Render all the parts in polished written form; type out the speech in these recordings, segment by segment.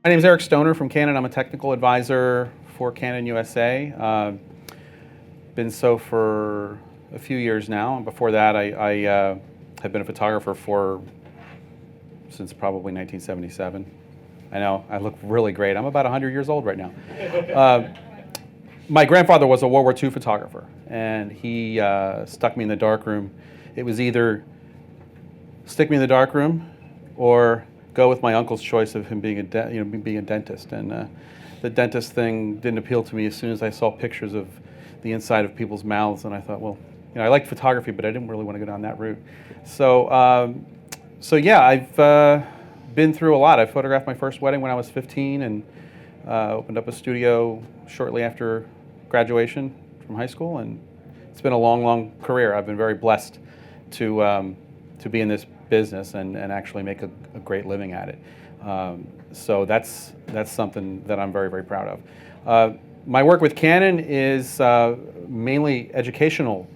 My name is Eric Stoner from Canon. I'm a technical advisor for Canon U.S.A. Been so for a few years now. Before that, I have been a photographer since probably 1977. I know, I look really great. I'm about 100 years old right now. My grandfather was a World War II photographer, and he stuck me in the darkroom. It was either stick me in the darkroom or go with my uncle's choice of him being a dentist. And the dentist thing didn't appeal to me as soon as I saw pictures of the inside of people's mouths, and I thought, well, I liked photography, but I didn't really want to go down that route. So yeah, I've been through a lot. I photographed my first wedding when I was 15, and opened up a studio shortly after graduation from high school, and it's been a long, long career. I've been very blessed to be in this business and actually make a great living at it. So that's something that I'm very, very proud of. My work with Canon is mainly educational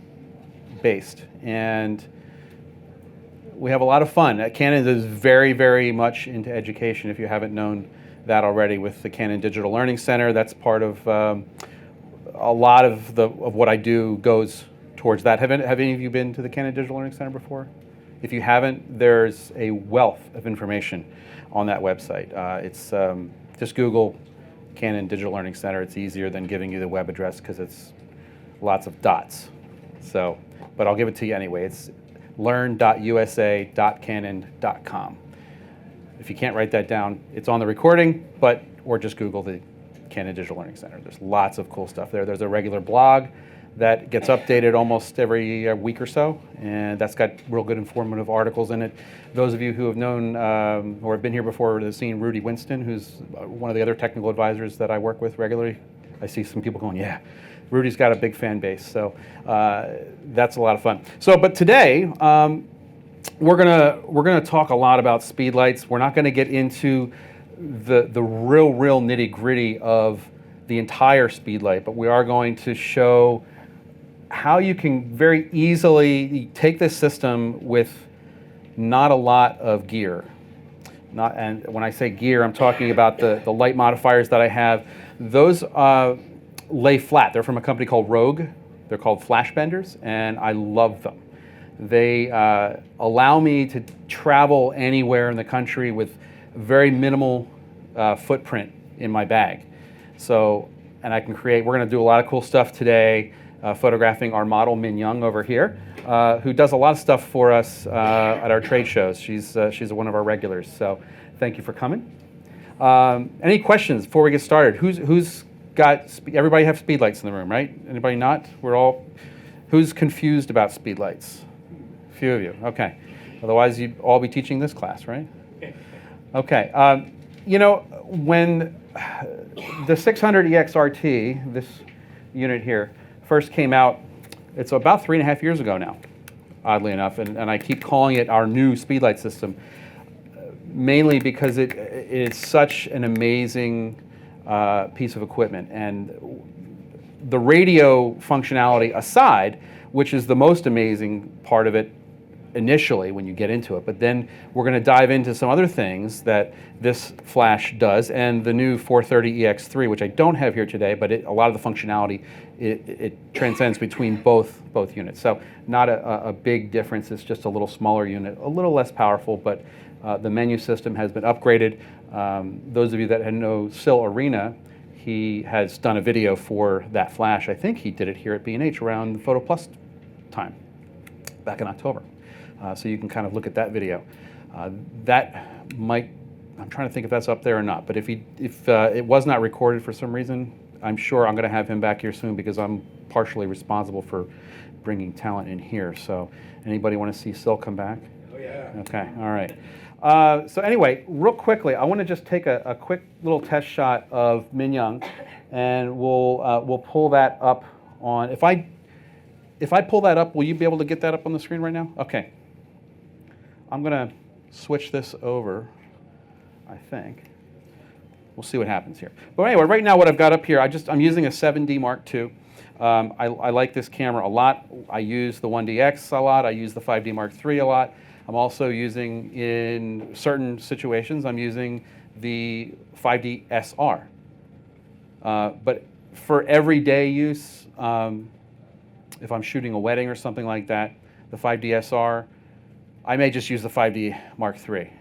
based, and we have a lot of fun. Canon is very, very much into education, if you haven't known that already, with the Canon Digital Learning Center. That's part of a lot of what I do goes towards that. Have any of you been to the Canon Digital Learning Center before? If you haven't, there's a wealth of information on that website. It's just Google Canon Digital Learning Center. It's easier than giving you the web address because it's lots of dots. So, but I'll give it to you anyway. It's learn.usa.canon.com. If you can't write that down, it's on the recording, or just Google the Canon Digital Learning Center. There's lots of cool stuff there. There's a regular blog that gets updated almost every week or so, and that's got real good informative articles in it. Those of you who have known or have been here before have seen Rudy Winston, who's one of the other technical advisors that I work with regularly. I see some people going, yeah, Rudy's got a big fan base, so that's a lot of fun. So, but today, we're gonna talk a lot about speedlights. We're not gonna get into the real nitty gritty of the entire speedlight, but we are going to show how you can very easily take this system with not a lot of gear. And when I say gear, I'm talking about the light modifiers that I have. Those lay flat. They're from a company called Rogue. They're called flash benders, and I love them. They allow me to travel anywhere in the country with very minimal footprint in my bag. So, and I can create, we're going to do a lot of cool stuff today, photographing our model Min Young over here, who does a lot of stuff for us at our trade shows. She's one of our regulars, so thank you for coming. Any questions before we get started? Who's got, everybody have speedlights in the room, right? Anybody not? Who's confused about speedlights? A few of you, okay. Otherwise you'd all be teaching this class, right? Okay, when the 600EX RT, this unit here, first came out, it's about 3.5 years ago now, oddly enough, and I keep calling it our new speedlight system, mainly because it is such an amazing piece of equipment. And the radio functionality aside, which is the most amazing part of it initially when you get into it, but then we're going to dive into some other things that this flash does, and the new 430EX3, which I don't have here today, but a lot of the functionality, it transcends between both units. So not a big difference, it's just a little smaller unit, a little less powerful, but the menu system has been upgraded. Those of you that know Sil Arena, he has done a video for that flash. I think he did it here at B&H around the Photo Plus time, back in October. So you can kind of look at that video. That might, I'm trying to think if that's up there or not, but if it was not recorded for some reason, I'm sure I'm going to have him back here soon because I'm partially responsible for bringing talent in here. So anybody want to see Sil come back? Oh yeah. Okay, all right. So anyway, real quickly, I want to just take a quick little test shot of Min Young, and we'll pull that up on, if I pull that up, will you be able to get that up on the screen right now? Okay. I'm going to switch this over, I think. We'll see what happens here. But anyway, right now what I've got up here, I'm using a 7D Mark II. I like this camera a lot. I use the 1DX a lot. I use the 5D Mark III a lot. I'm also using, in certain situations, I'm using the 5D SR. But for everyday use, if I'm shooting a wedding or something like that, the 5D SR, I may just use the 5D Mark III.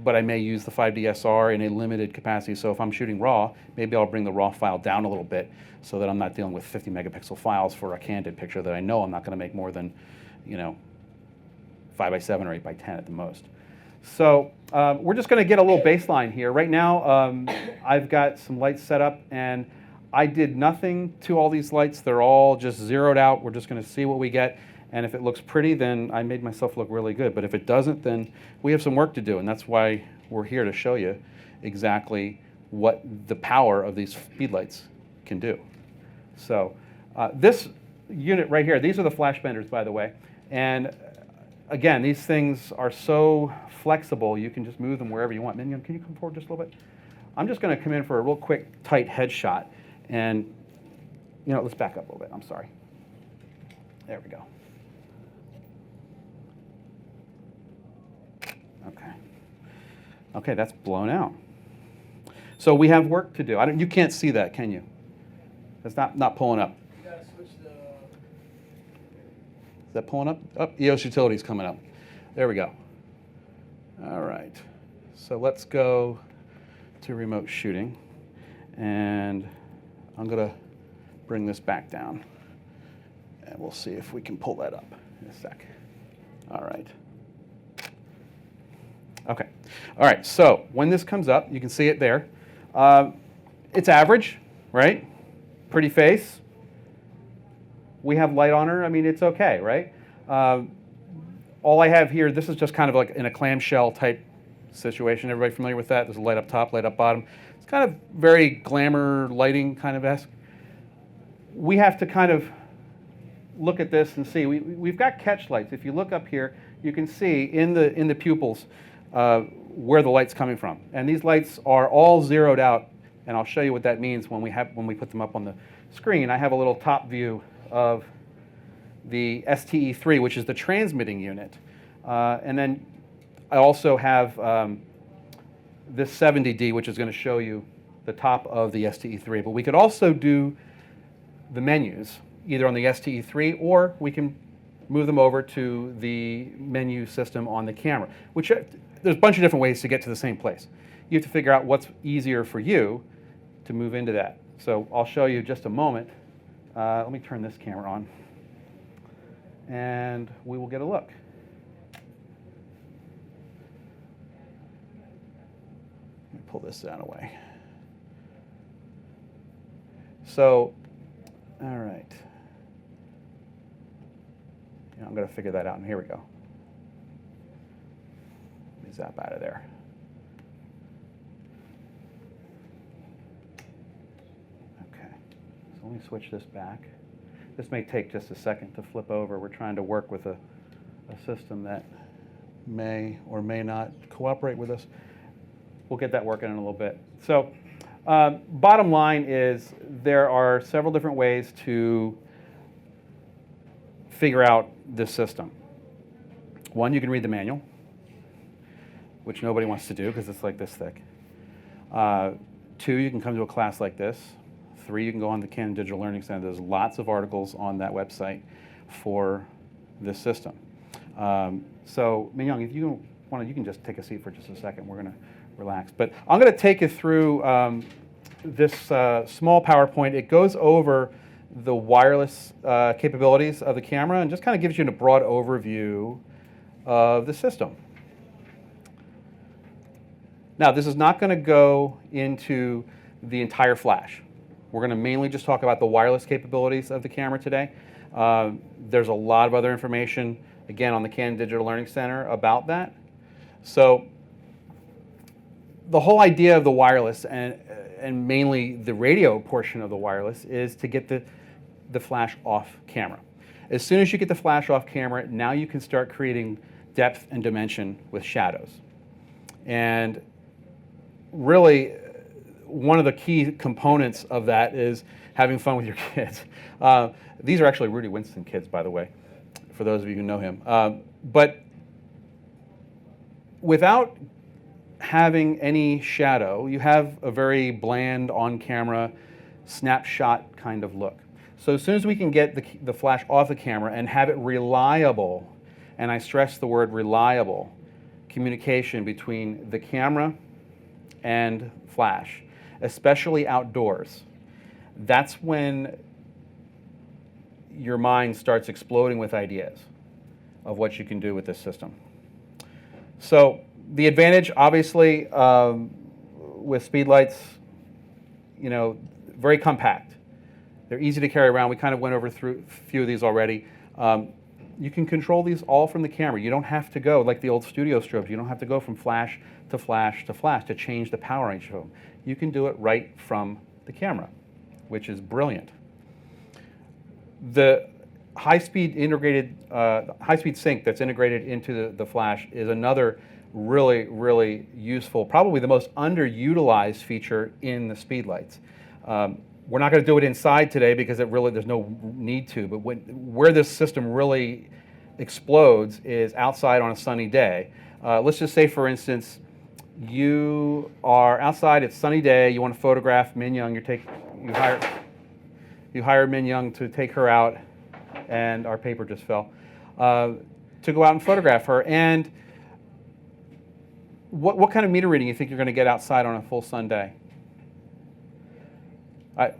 But I may use the 5D SR in a limited capacity. So if I'm shooting RAW, maybe I'll bring the RAW file down a little bit so that I'm not dealing with 50 megapixel files for a candid picture that I know I'm not going to make more than, 5x7 or 8x10 at the most. So we're just going to get a little baseline here. Right now, I've got some lights set up, and I did nothing to all these lights. They're all just zeroed out. We're just going to see what we get. And if it looks pretty, then I made myself look really good. But if it doesn't, then we have some work to do. And that's why we're here to show you exactly what the power of these Speedlites can do. So this unit right here, these are the flash benders, by the way. And again, these things are so flexible, you can just move them wherever you want. Minion, can you come forward just a little bit? I'm just going to come in for a real quick, tight headshot. And, let's back up a little bit. I'm sorry. There we go. Okay, that's blown out. So we have work to do. You can't see that, can you? That's not pulling up. You gotta switch the... Is that pulling up? Oh, EOS Utilities coming up. There we go. All right. So let's go to remote shooting. And I'm going to bring this back down. And we'll see if we can pull that up in a sec. All right. Okay. All right, so when this comes up, you can see it there. It's average, right? Pretty face. We have light on her. I mean, it's okay, right? All I have here, this is just kind of like in a clamshell type situation. Everybody familiar with that? There's a light up top, light up bottom. It's kind of very glamour lighting kind of esque. We have to kind of look at this and see. We've got catch lights. If you look up here, you can see in the pupils where the light's coming from. And these lights are all zeroed out, and I'll show you what that means when we put them up on the screen. I have a little top view of the STE3, which is the transmitting unit. And then I also have this 70D, which is going to show you the top of the STE3. But we could also do the menus, either on the STE3, or we can move them over to the menu system on the camera, which there's a bunch of different ways to get to the same place. You have to figure out what's easier for you to move into that. So I'll show you just a moment. Let me turn this camera on, and we will get a look. Let me pull this down away. So, all right. I'm going to figure that out, and here we go. Let me zap out of there. Okay, so let me switch this back. This may take just a second to flip over. We're trying to work with a system that may or may not cooperate with us. We'll get that working in a little bit. So, bottom line is there are several different ways to figure out this system. One, you can read the manual, which nobody wants to do because it's like this thick. Two, you can come to a class like this. Three, you can go on the Canon Digital Learning Center. There's lots of articles on that website for this system. So, Minyoung, if you want to, you can just take a seat for just a second. We're going to relax. But I'm going to take you through this small PowerPoint. It goes over the wireless capabilities of the camera and just kind of gives you a broad overview of the system. Now, this is not going to go into the entire flash. We're going to mainly just talk about the wireless capabilities of the camera today. There's a lot of other information, again, on the Canon Digital Learning Center about that. So the whole idea of the wireless, and mainly the radio portion of the wireless, is to get the flash off camera. As soon as you get the flash off camera, now you can start creating depth and dimension with shadows. And really, one of the key components of that is having fun with your kids. These are actually Rudy Winston kids, by the way, for those of you who know him. But without having any shadow. You have a very bland on-camera snapshot kind of look. So as soon as we can get the flash off the camera and have it reliable, and I stress the word reliable, communication between the camera and flash, especially outdoors, that's when your mind starts exploding with ideas of what you can do with this system. So the advantage, obviously, with Speedlites, you know, very compact. They're easy to carry around. We kind of went over through a few of these already. You can control these all from the camera. You don't have to go, like the old studio strobes, you don't have to go from flash to flash to flash to change the power on each of them. You can do it right from the camera, which is brilliant. The high-speed integrated, high-speed sync that's integrated into the flash is another really, really useful, probably the most underutilized feature in the Speedlites. We're not going to do it inside today because there's no need to, but where this system really explodes is outside on a sunny day. Let's just say, for instance, you are outside, it's a sunny day, you want to photograph Min Young, you hire Min Young to take her out, and our paper just fell, to go out and photograph her. And what kind of meter reading do you think you're going to get outside on a full sun day?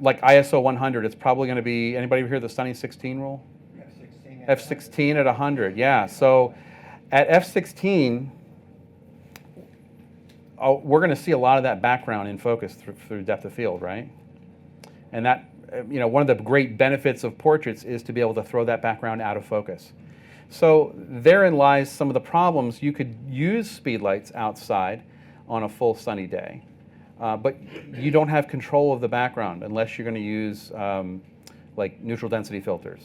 Like ISO 100, it's probably going to be, anybody hear the Sunny 16 rule? F16 at 100, yeah. So at F16, we're going to see a lot of that background in focus through depth of field, right? And that, you know, one of the great benefits of portraits is to be able to throw that background out of focus. So therein lies some of the problems. You could use Speedlites outside on a full sunny day. But you don't have control of the background unless you're going to use like neutral density filters,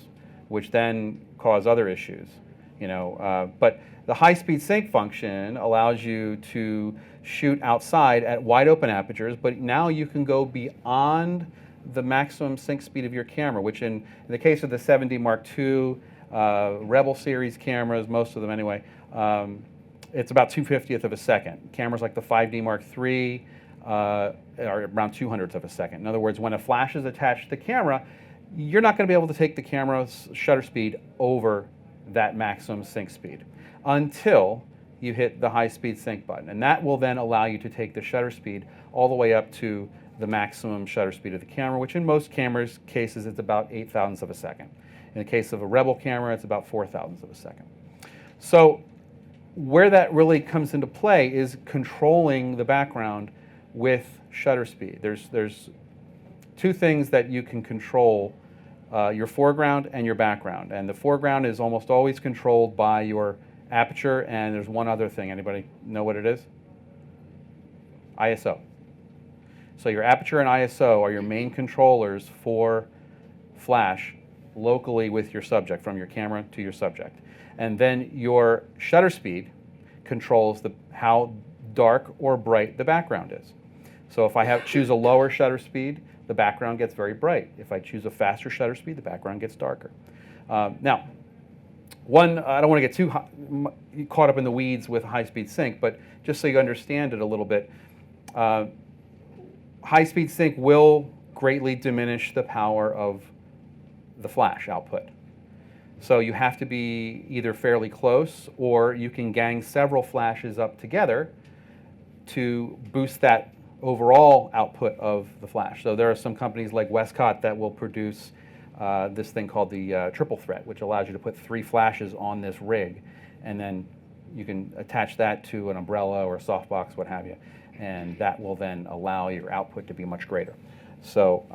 which then cause other issues. You know, but the high-speed sync function allows you to shoot outside at wide open apertures, but now you can go beyond the maximum sync speed of your camera, which in the case of the 7D Mark II, Rebel series cameras, most of them anyway, it's about 2/50th of a second. Cameras like the 5D Mark III, are around 200ths of a second. In other words, when a flash is attached to the camera, you're not going to be able to take the camera's shutter speed over that maximum sync speed until you hit the high-speed sync button. And that will then allow you to take the shutter speed all the way up to the maximum shutter speed of the camera, which in most cameras' cases, it's about 8,000ths of a second. In the case of a Rebel camera, it's about 4,000ths of a second. So where that really comes into play is controlling the background with shutter speed. There's two things that you can control, your foreground and your background. And the foreground is almost always controlled by your aperture, and there's one other thing. Anybody know what it is? ISO. So your aperture and ISO are your main controllers for flash locally with your subject, from your camera to your subject. And then your shutter speed controls how dark or bright the background is. So if I choose a lower shutter speed, the background gets very bright. If I choose a faster shutter speed, the background gets darker. Now, I don't want to get too caught up in the weeds with high-speed sync, but just so you understand it a little bit, high-speed sync will greatly diminish the power of the flash output. So you have to be either fairly close, or you can gang several flashes up together to boost that overall output of the flash. So there are some companies like Westcott that will produce this thing called the triple threat, which allows you to put 3 flashes on this rig, and then you can attach that to an umbrella or a softbox, what have you, and that will then allow your output to be much greater. So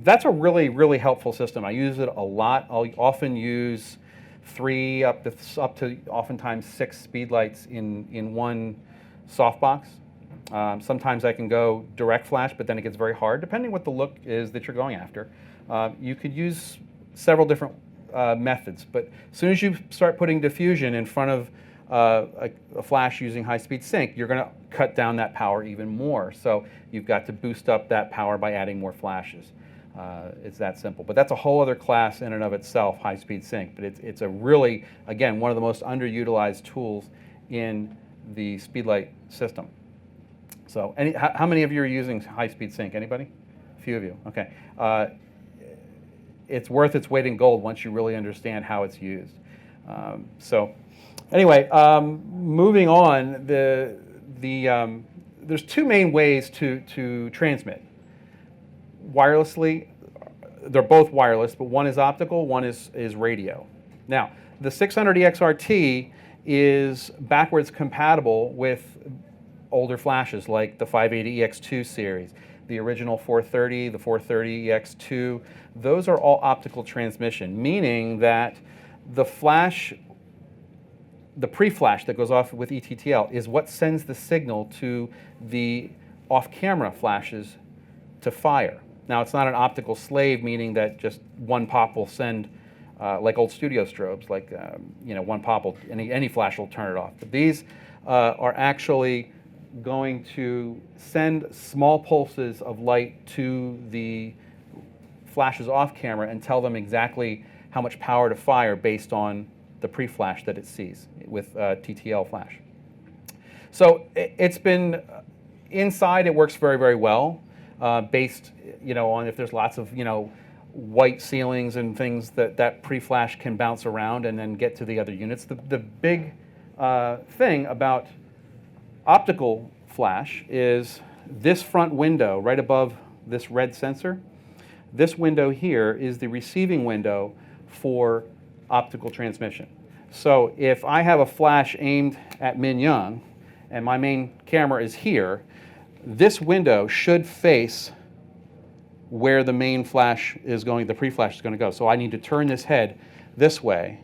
that's a really, really helpful system. I use it a lot. I'll often use 3 up to oftentimes 6 Speedlites in one softbox. Sometimes I can go direct flash, but then it gets very hard, depending what the look is that you're going after. You could use several different methods, but as soon as you start putting diffusion in front of a flash using high-speed sync, you're going to cut down that power even more. So you've got to boost up that power by adding more flashes. It's that simple. But that's a whole other class in and of itself, high-speed sync. But it's a really, again, one of the most underutilized tools in the Speedlite system. So how many of you are using high-speed sync? Anybody? A few of you. Okay. It's worth its weight in gold once you really understand how it's used. So anyway, moving on, there's two main ways to transmit. Wirelessly, they're both wireless, but one is optical, one is radio. Now, the 600EXRT is backwards compatible with older flashes like the 580EX2 series, the original 430, the 430EX2. Those are all optical transmission, meaning that the flash, the pre-flash that goes off with ETTL is what sends the signal to the off-camera flashes to fire. Now, it's not an optical slave, meaning that just one pop will send, like old studio strobes, like one pop will, any flash will turn it off. But these are actually going to send small pulses of light to the flashes off camera and tell them exactly how much power to fire based on the pre-flash that it sees with TTL flash. So it's been, inside it works very, very well, based on if there's lots of white ceilings and things that pre-flash can bounce around and then get to the other units. The big thing about optical flash is this front window right above this red sensor. This window here is the receiving window for optical transmission. So if I have a flash aimed at Min Young and my main camera is here, this window should face where the main flash is going, the pre-flash is going to go. So I need to turn this head this way.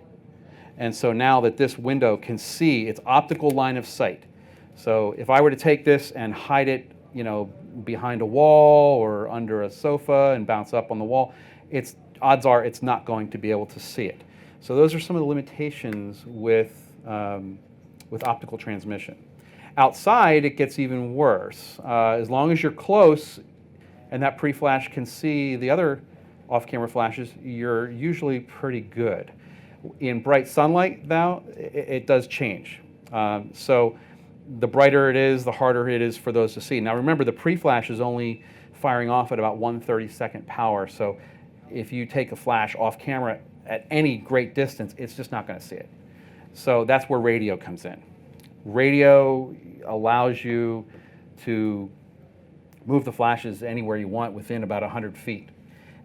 And so now that this window can see its optical line of sight. So if I were to take this and hide it, behind a wall or under a sofa and bounce up on the wall, odds are it's not going to be able to see it. So those are some of the limitations with optical transmission. Outside, it gets even worse. As long as you're close and that pre-flash can see the other off-camera flashes, you're usually pretty good. In bright sunlight, though, it does change. So the brighter it is, the harder it is for those to see. Now remember, the pre-flash is only firing off at about 1/32nd power, so if you take a flash off camera at any great distance, it's just not going to see it. So that's where radio comes in. Radio allows you to move the flashes anywhere you want within about 100 feet.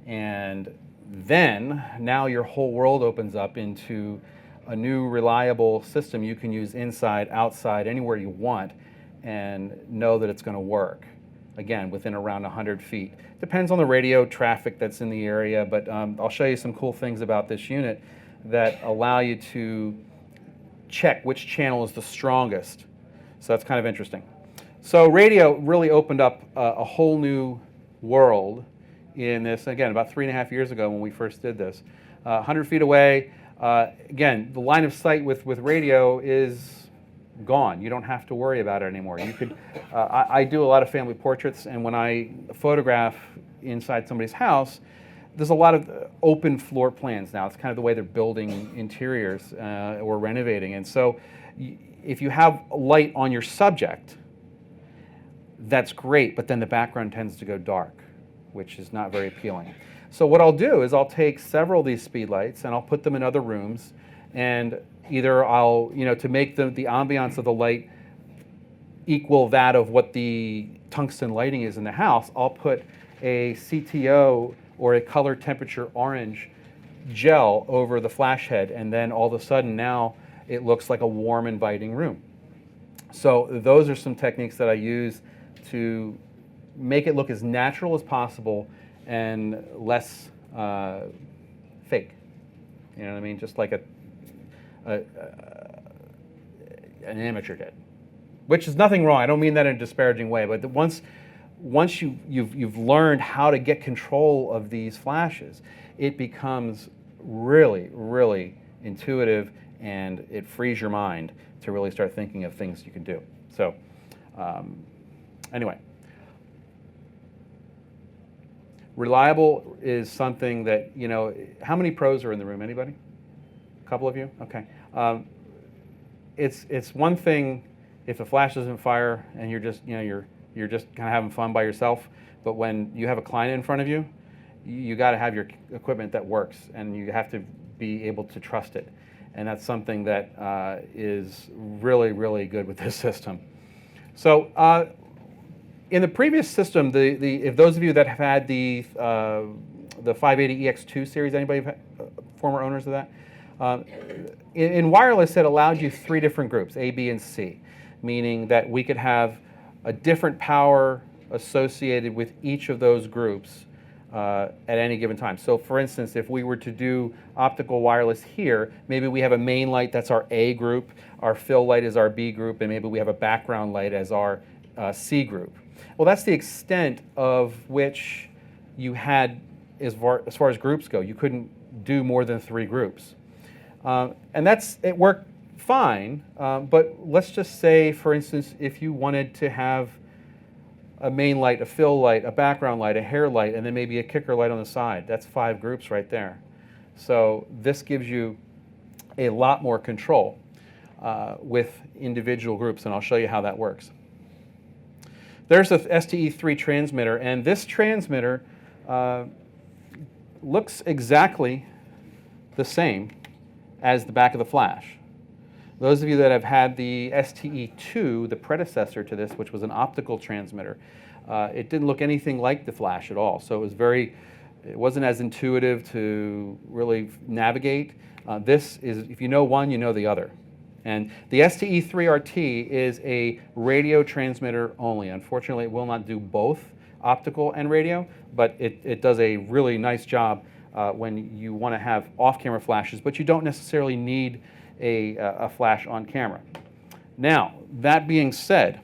And then, now your whole world opens up into a new reliable system you can use inside, outside, anywhere you want, and know that it's going to work. Again, within around 100 feet. Depends on the radio traffic that's in the area, but I'll show you some cool things about this unit that allow you to check which channel is the strongest. So that's kind of interesting. So radio really opened up a whole new world in this, again, about 3.5 years ago when we first did this. 100 feet away, again, the line of sight with radio is gone. You don't have to worry about it anymore. You could, I do a lot of family portraits, and when I photograph inside somebody's house, there's a lot of open floor plans now. It's kind of the way they're building interiors or renovating. And so if you have light on your subject, that's great, but then the background tends to go dark, which is not very appealing. So what I'll do is I'll take several of these Speedlites and I'll put them in other rooms, and either I'll, to make the ambiance of the light equal that of what the tungsten lighting is in the house, I'll put a CTO or a color temperature orange gel over the flash head, and then all of a sudden now it looks like a warm, inviting room. So those are some techniques that I use to make it look as natural as possible and less fake. You know what I mean? Just like an amateur did, which is nothing wrong. I don't mean that in a disparaging way, but once you've learned how to get control of these flashes, it becomes really, really intuitive, and it frees your mind to really start thinking of things you can do. So anyway, reliable is something that, how many pros are in the room? Anybody? A couple of you? Okay. It's one thing if the flash doesn't fire and you're just, you're You're just kind of having fun by yourself. But when you have a client in front of you, you got to have your equipment that works, and you have to be able to trust it. And that's something that is really, really good with this system. So in the previous system, if those of you that have had the 580EX2 series, anybody former owners of that? In wireless, it allowed you 3 different groups, A, B, and C, meaning that we could have a different power associated with each of those groups at any given time. So for instance, if we were to do optical wireless here, maybe we have a main light that's our A group, our fill light is our B group, and maybe we have a background light as our C group. Well, that's the extent of which you had as far as groups go. You couldn't do more than 3 groups. And it worked fine, but let's just say, for instance, if you wanted to have a main light, a fill light, a background light, a hair light, and then maybe a kicker light on the side. That's 5 groups right there. So this gives you a lot more control with individual groups, and I'll show you how that works. There's the STE3 transmitter, and this transmitter looks exactly the same as the back of the flash. Those of you that have had the STE2, the predecessor to this, which was an optical transmitter, it didn't look anything like the flash at all. So it wasn't as intuitive to really navigate. This is, if you know one, you know the other. And the STE3RT is a radio transmitter only. Unfortunately, it will not do both optical and radio, but it does a really nice job when you want to have off-camera flashes, but you don't necessarily need a flash on camera. Now, that being said,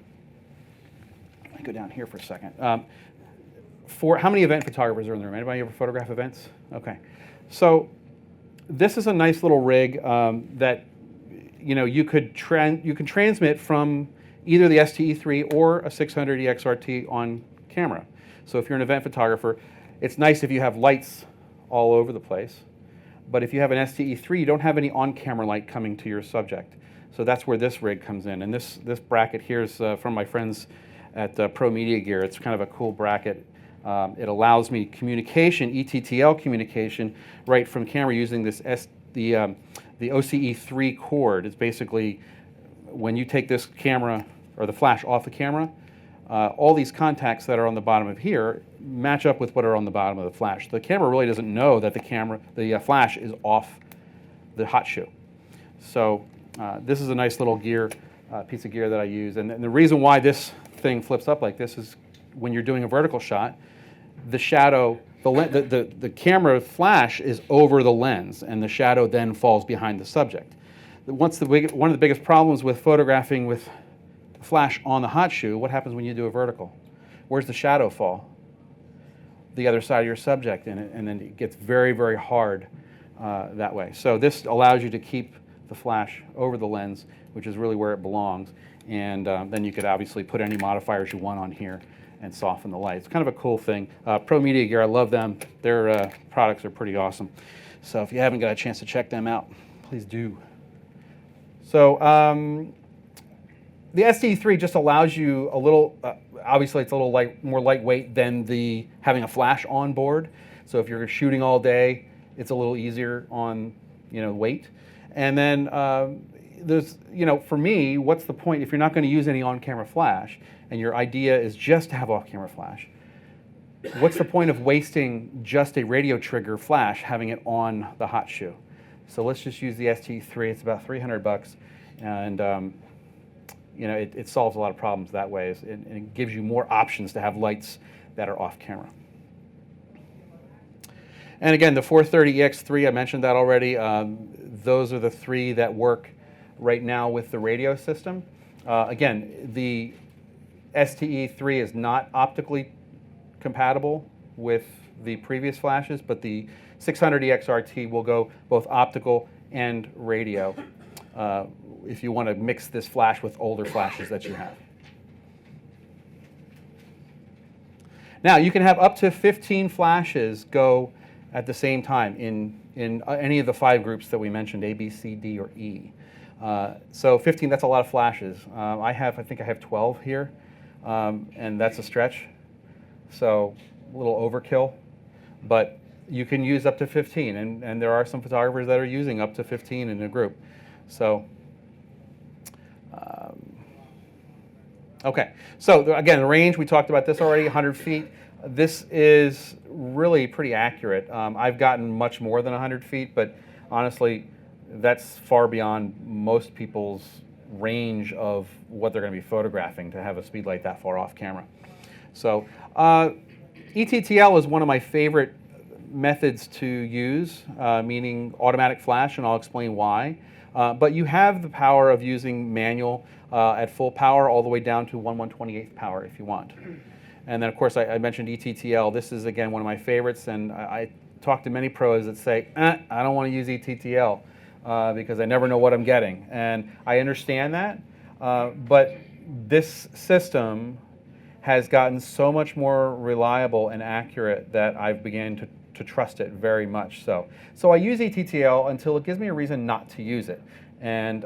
let me go down here for a second. How many event photographers are in the room? Anybody ever photograph events? Okay. So this is a nice little rig that you can transmit from either the STE3 or a 600EXRT on camera. So if you're an event photographer, it's nice if you have lights all over the place. But if you have an STE3, you don't have any on-camera light coming to your subject. So that's where this rig comes in. And this bracket here is from my friends at Pro Media Gear. It's kind of a cool bracket. It allows me communication, ETTL communication, right from camera using the OCE3 cord. It's basically when you take this camera or the flash off the camera, all these contacts that are on the bottom of here match up with what are on the bottom of the flash. The camera really doesn't know that the flash is off the hot shoe. So this is a nice little piece of gear that I use. And the reason why this thing flips up like this is when you're doing a vertical shot, the shadow, the camera flash is over the lens, and the shadow then falls behind the subject. One of the biggest problems with photographing with flash on the hot shoe, what happens when you do a vertical? Where's the shadow fall? The other side of your subject, and then it gets very, very hard that way. So this allows you to keep the flash over the lens, which is really where it belongs, and then you could obviously put any modifiers you want on here and soften the light. It's kind of a cool thing. Pro Media Gear, I love them. Their products are pretty awesome. So if you haven't got a chance to check them out, please do. So the STE3 just allows you a little, obviously it's a little more lightweight than having a flash on board. So if you're shooting all day, it's a little easier on weight. And then there's, for me, what's the point if you're not going to use any on-camera flash and your idea is just to have off-camera flash? What's the point of wasting just a radio trigger flash, having it on the hot shoe? So let's just use the STE3. It's about $300, and it solves a lot of problems that way, and it gives you more options to have lights that are off camera. And again, the 430EX3, I mentioned that already. Those are the 3 that work right now with the radio system. Again, the STE3 is not optically compatible with the previous flashes, but the 600EXRT will go both optical and radio if you want to mix this flash with older flashes that you have. Now, you can have up to 15 flashes go at the same time in any of the 5 groups that we mentioned, A, B, C, D, or E. So 15, that's a lot of flashes. I think I have 12 here. and that's a stretch, so a little overkill, but you can use up to 15, and there are some photographers that are using up to 15 in a group. So, okay, so again, the range, we talked about this already, 100 feet. This is really pretty accurate. I've gotten much more than 100 feet, but honestly, that's far beyond most people's range of what they're going to be photographing to have a speedlight that far off camera. So ETTL is one of my favorite methods to use, meaning automatic flash, and I'll explain why. But you have the power of using manual at full power all the way down to 1/128th power if you want. And then of course I mentioned ETTL. This is again one of my favorites, and I talk to many pros that say, I don't want to use ETTL because I never know what I'm getting. And I understand that, but this system has gotten so much more reliable and accurate that I've begun to trust it very much so. So I use ETTL until it gives me a reason not to use it. And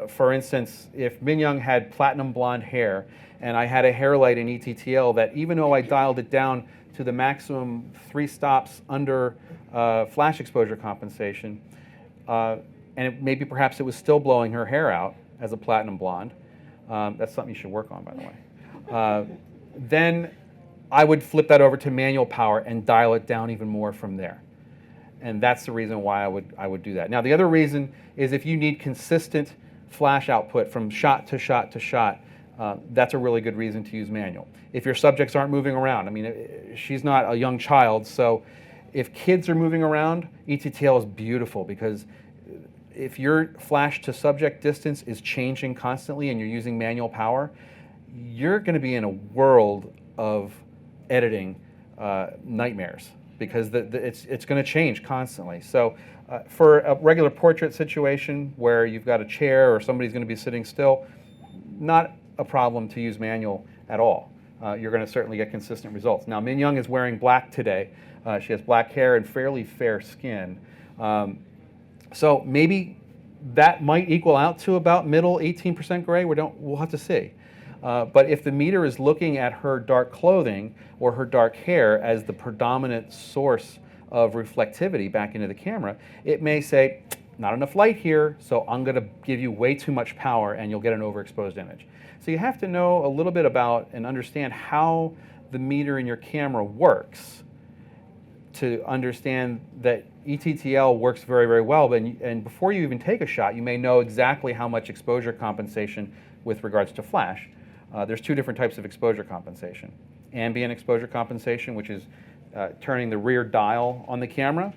for instance, if Min Young had platinum blonde hair and I had a hair light in ETTL that even though I dialed it down to the maximum 3 stops under flash exposure compensation, and maybe perhaps it was still blowing her hair out as a platinum blonde, that's something you should work on, by the way, then I would flip that over to manual power and dial it down even more from there. And that's the reason why I would do that. Now the other reason is if you need consistent flash output from shot to shot to shot, that's a really good reason to use manual. If your subjects aren't moving around, I mean, she's not a young child, so if kids are moving around, ETTL is beautiful because if your flash to subject distance is changing constantly and you're using manual power, you're going to be in a world of editing nightmares because it's going to change constantly. So for a regular portrait situation where you've got a chair or somebody's going to be sitting still, not a problem to use manual at all. You're going to certainly get consistent results. Now, Min Young is wearing black today. She has black hair and fairly fair skin. So maybe that might equal out to about middle 18% gray. We'll have to see. But if the meter is looking at her dark clothing or her dark hair as the predominant source of reflectivity back into the camera, it may say, not enough light here, so I'm going to give you way too much power and you'll get an overexposed image. So you have to know a little bit about and understand how the meter in your camera works to understand that ETTL works very, very well. And before you even take a shot, you may know exactly how much exposure compensation with regards to flash. There's 2 different types of exposure compensation. Ambient exposure compensation, which is turning the rear dial on the camera,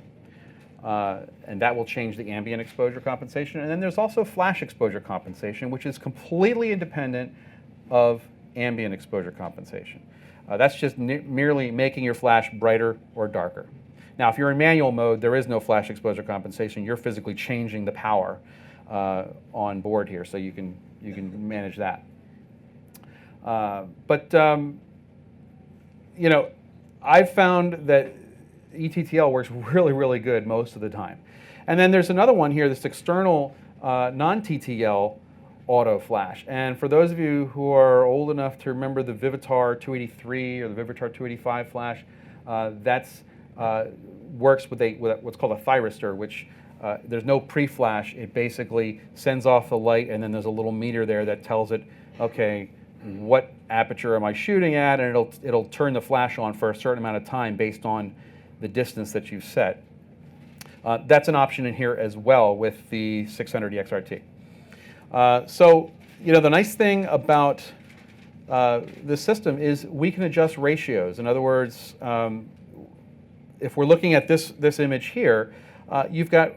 and that will change the ambient exposure compensation. And then there's also flash exposure compensation, which is completely independent of ambient exposure compensation. That's just merely making your flash brighter or darker. Now, if you're in manual mode, there is no flash exposure compensation. You're physically changing the power on board here, so you can manage that. You know, I've found that ETTL works really, really good most of the time. And then there's another one here, this external non-TTL auto flash. And for those of you who are old enough to remember the Vivitar 283 or the Vivitar 285 flash, that's works with what's called a thyristor, which there's no pre-flash. It basically sends off the light, and then there's a little meter there that tells it, okay, what aperture am I shooting at, and it'll turn the flash on for a certain amount of time based on the distance that you've set. That's an option in here as well with the 600 EXRT. So, you know, the nice thing about this system is we can adjust ratios. In other words, if we're looking at this image here, you've got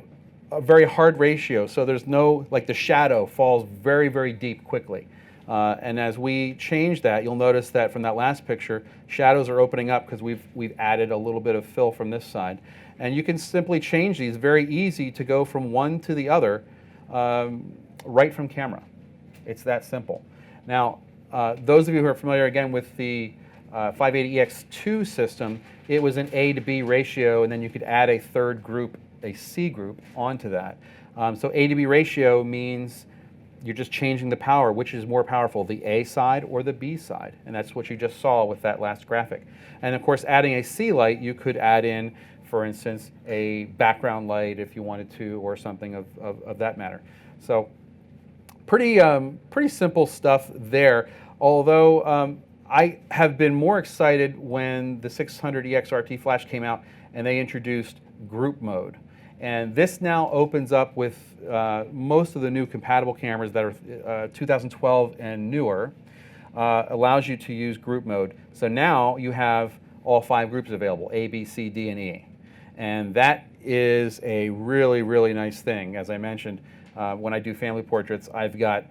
a very hard ratio, so there's no, like the shadow falls very, very deep quickly. And as we change that, you'll notice that from that last picture, shadows are opening up because we've added a little bit of fill from this side. And you can simply change these, very easy to go from one to the other right from camera. It's that simple. Now, those of you who are familiar again with the 580EX2 system, it was an A to B ratio, and then you could add a third group, a C group, onto that. So A to B ratio means you're just changing the power, which is more powerful, the A side or the B side. And that's what you just saw with that last graphic. And of course, adding a C light, you could add in, for instance, a background light if you wanted to, or something of that matter. So pretty simple stuff there. Although I have been more excited when the 600EX RT flash came out and they introduced group mode. And this now opens up with most of the new compatible cameras that are 2012 and newer, allows you to use group mode. So now you have all 5 groups available, A, B, C, D, and E. And that is a really, really nice thing. As I mentioned, when I do family portraits, I've got,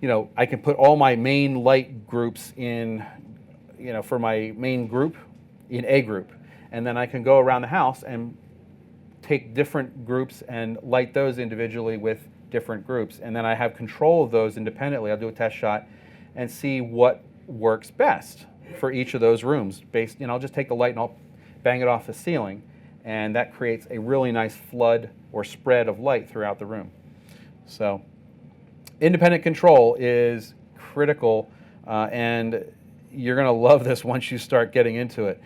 I can put all my main light groups in, for my main group, in A group. And then I can go around the house and take different groups and light those individually with different groups. And then I have control of those independently. I'll do a test shot and see what works best for each of those rooms. I'll just take the light and I'll bang it off the ceiling, and that creates a really nice flood or spread of light throughout the room. So independent control is critical, and you're going to love this once you start getting into it.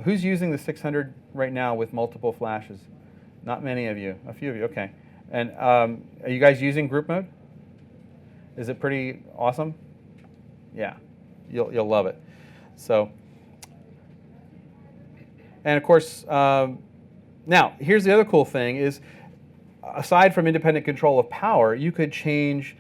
Who's using the 600 right now with multiple flashes? Not many of you. A few of you, okay. And are you guys using group mode? Is it pretty awesome? Yeah, you'll love it. So, and of course, now here's the other cool thing is, aside from independent control of power, you could change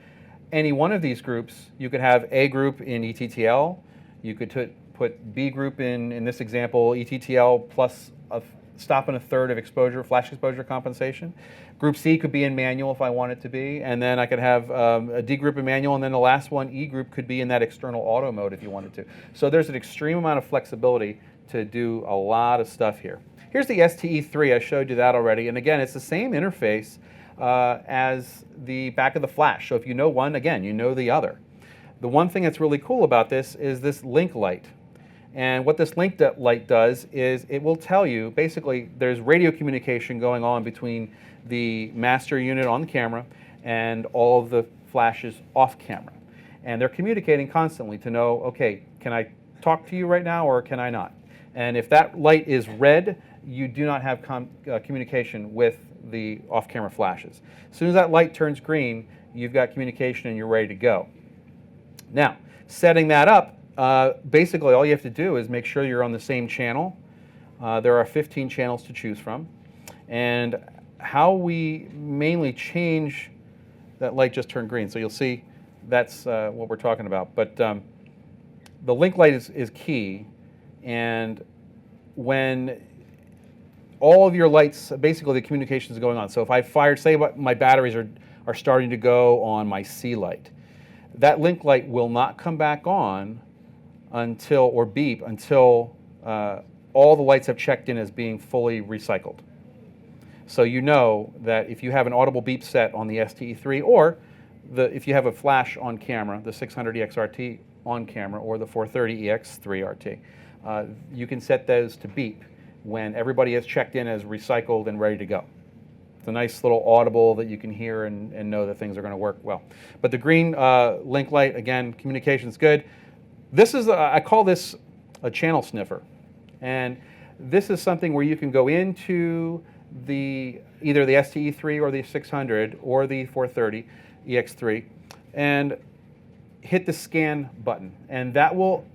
any one of these groups. You could have A group in ETTL. You could put B group in this example, ETTL plus a stop and a third of exposure, flash exposure compensation. Group C could be in manual if I want it to be, and then I could have a D group in manual, and then the last one, E group, could be in that external auto mode if you wanted to. So there's an extreme amount of flexibility to do a lot of stuff here. Here's the STE3, I showed you that already, and again, it's the same interface as the back of the flash. So if you know one, again, you know the other. The one thing that's really cool about this is this link light. And what this link light does is it will tell you, basically, there's radio communication going on between the master unit on the camera and all of the flashes off camera. And they're communicating constantly to know, okay, can I talk to you right now or can I not? And if that light is red, you do not have communication with the off-camera flashes. As soon as that light turns green, you've got communication and you're ready to go. Now, setting that up, basically all you have to do is make sure you're on the same channel. There are 15 channels to choose from. And how we mainly change, that light just turned green, so you'll see that's what we're talking about. But the link light is key, and when all of your lights, basically the communication is going on. So if I fired, say my batteries are starting to go on my C light, that link light will not come back on until, or beep, until all the lights have checked in as being fully recycled. So you know that if you have an audible beep set on the STE3, or if you have a flash on camera, the 600EX RT on camera, or the 430EX3 RT, you can set those to beep when everybody has checked in as recycled and ready to go. It's a nice little audible that you can hear and know that things are going to work well. But the green link light, again, communication's good. This is, I call this a channel sniffer. And this is something where you can go into either the STE3 or the 600 or the 430 EX3 and hit the scan button. And that will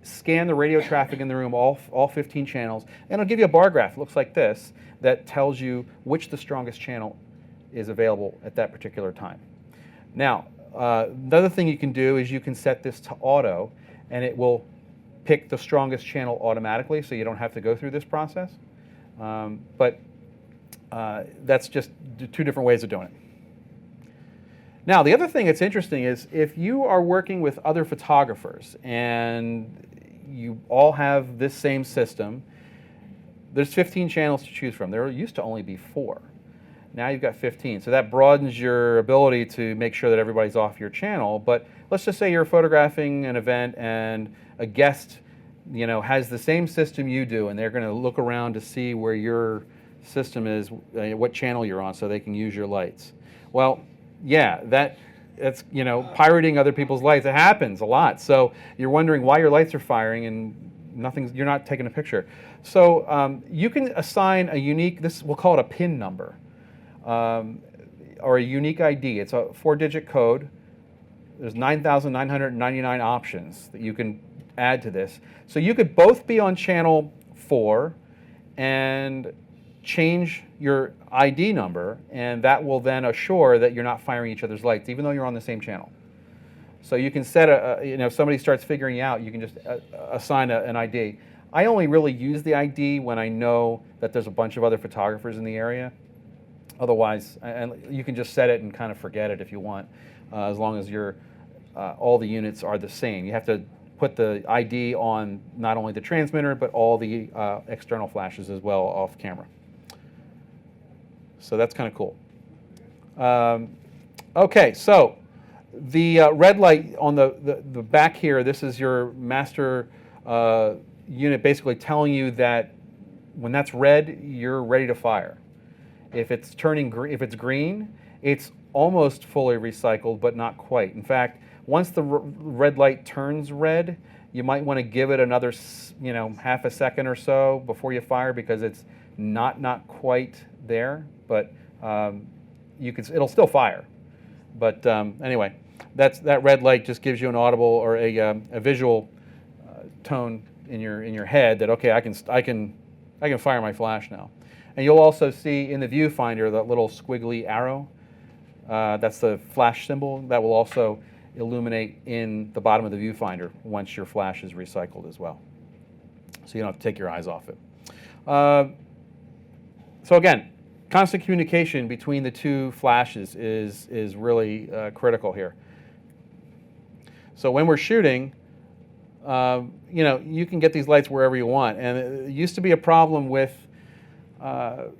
scan the radio traffic in the room, all 15 channels, and it'll give you a bar graph, it looks like this, that tells you which the strongest channel is available at that particular time. Now, another thing you can do is you can set this to auto, and it will pick the strongest channel automatically, so you don't have to go through this process. But that's just 2 different ways of doing it. Now, the other thing that's interesting is if you are working with other photographers and you all have this same system, there's 15 channels to choose from. There used to only be 4. Now you've got 15. So that broadens your ability to make sure that everybody's off your channel. But let's just say you're photographing an event and a guest, has the same system you do, and they're going to look around to see where your system is, what channel you're on, so they can use your lights. Well, yeah, it's, pirating other people's lights. It happens a lot. So you're wondering why your lights are firing and you're not taking a picture. So you can assign a unique, we'll call it a PIN number, or a unique ID. It's a 4-digit code. There's 9,999 options that you can add to this. So you could both be on channel 4 and change your ID number, and that will then assure that you're not firing each other's lights, even though you're on the same channel. So you can set if somebody starts figuring out, you can just assign an ID. I only really use the ID when I know that there's a bunch of other photographers in the area. Otherwise, and you can just set it and kind of forget it if you want, as long as all the units are the same. You have to put the ID on not only the transmitter, but all the external flashes as well off camera. So that's kind of cool. Okay, so the red light on the back here, this is your master unit basically telling you that when that's red, you're ready to fire. If it's green, it's almost fully recycled, but not quite. In fact, once the red light turns red, you might want to give it another, half a second or so before you fire, because it's not quite there. But it'll still fire. But anyway, that red light just gives you an audible or a visual tone in your head that, okay, I can fire my flash now. And you'll also see in the viewfinder that little squiggly arrow. That's the flash symbol. That will also illuminate in the bottom of the viewfinder once your flash is recycled as well. So you don't have to take your eyes off it. So again, constant communication between the two flashes is really critical here. So when we're shooting, you can get these lights wherever you want. And it used to be a problem with,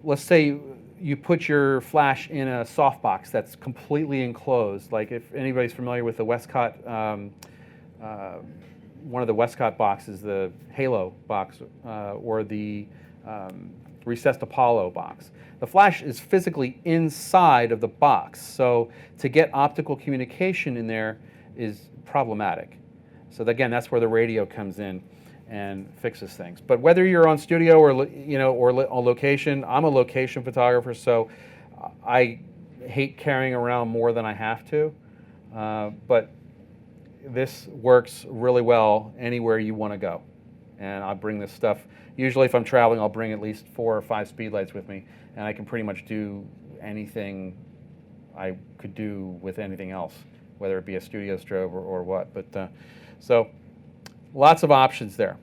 let's say you put your flash in a softbox that's completely enclosed. Like if anybody's familiar with the Westcott, one of the Westcott boxes, the Halo box, or the recessed Apollo box. The flash is physically inside of the box, so to get optical communication in there is problematic. So again, that's where the radio comes in and fixes things. But whether you're on studio or on location, I'm a location photographer, so I hate carrying around more than I have to. But this works really well anywhere you want to go. And I bring this stuff. Usually, if I'm traveling, I'll bring at least 4 or 5 Speedlites with me, and I can pretty much do anything I could do with anything else, whether it be a studio strobe or what. But so lots of options there.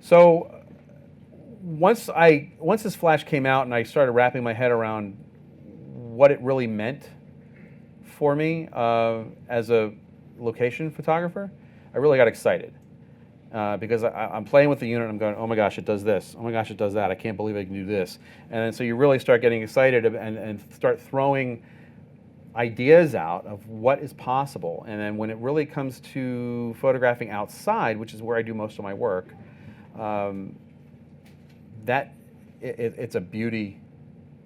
So once this flash came out and I started wrapping my head around what it really meant for me as a location photographer, I really got excited. Because I'm playing with the unit and I'm going, oh my gosh, it does this. Oh my gosh, it does that. I can't believe I can do this. And then so you really start getting excited and start throwing ideas out of what is possible. And then when it really comes to photographing outside, which is where I do most of my work, it's a beauty.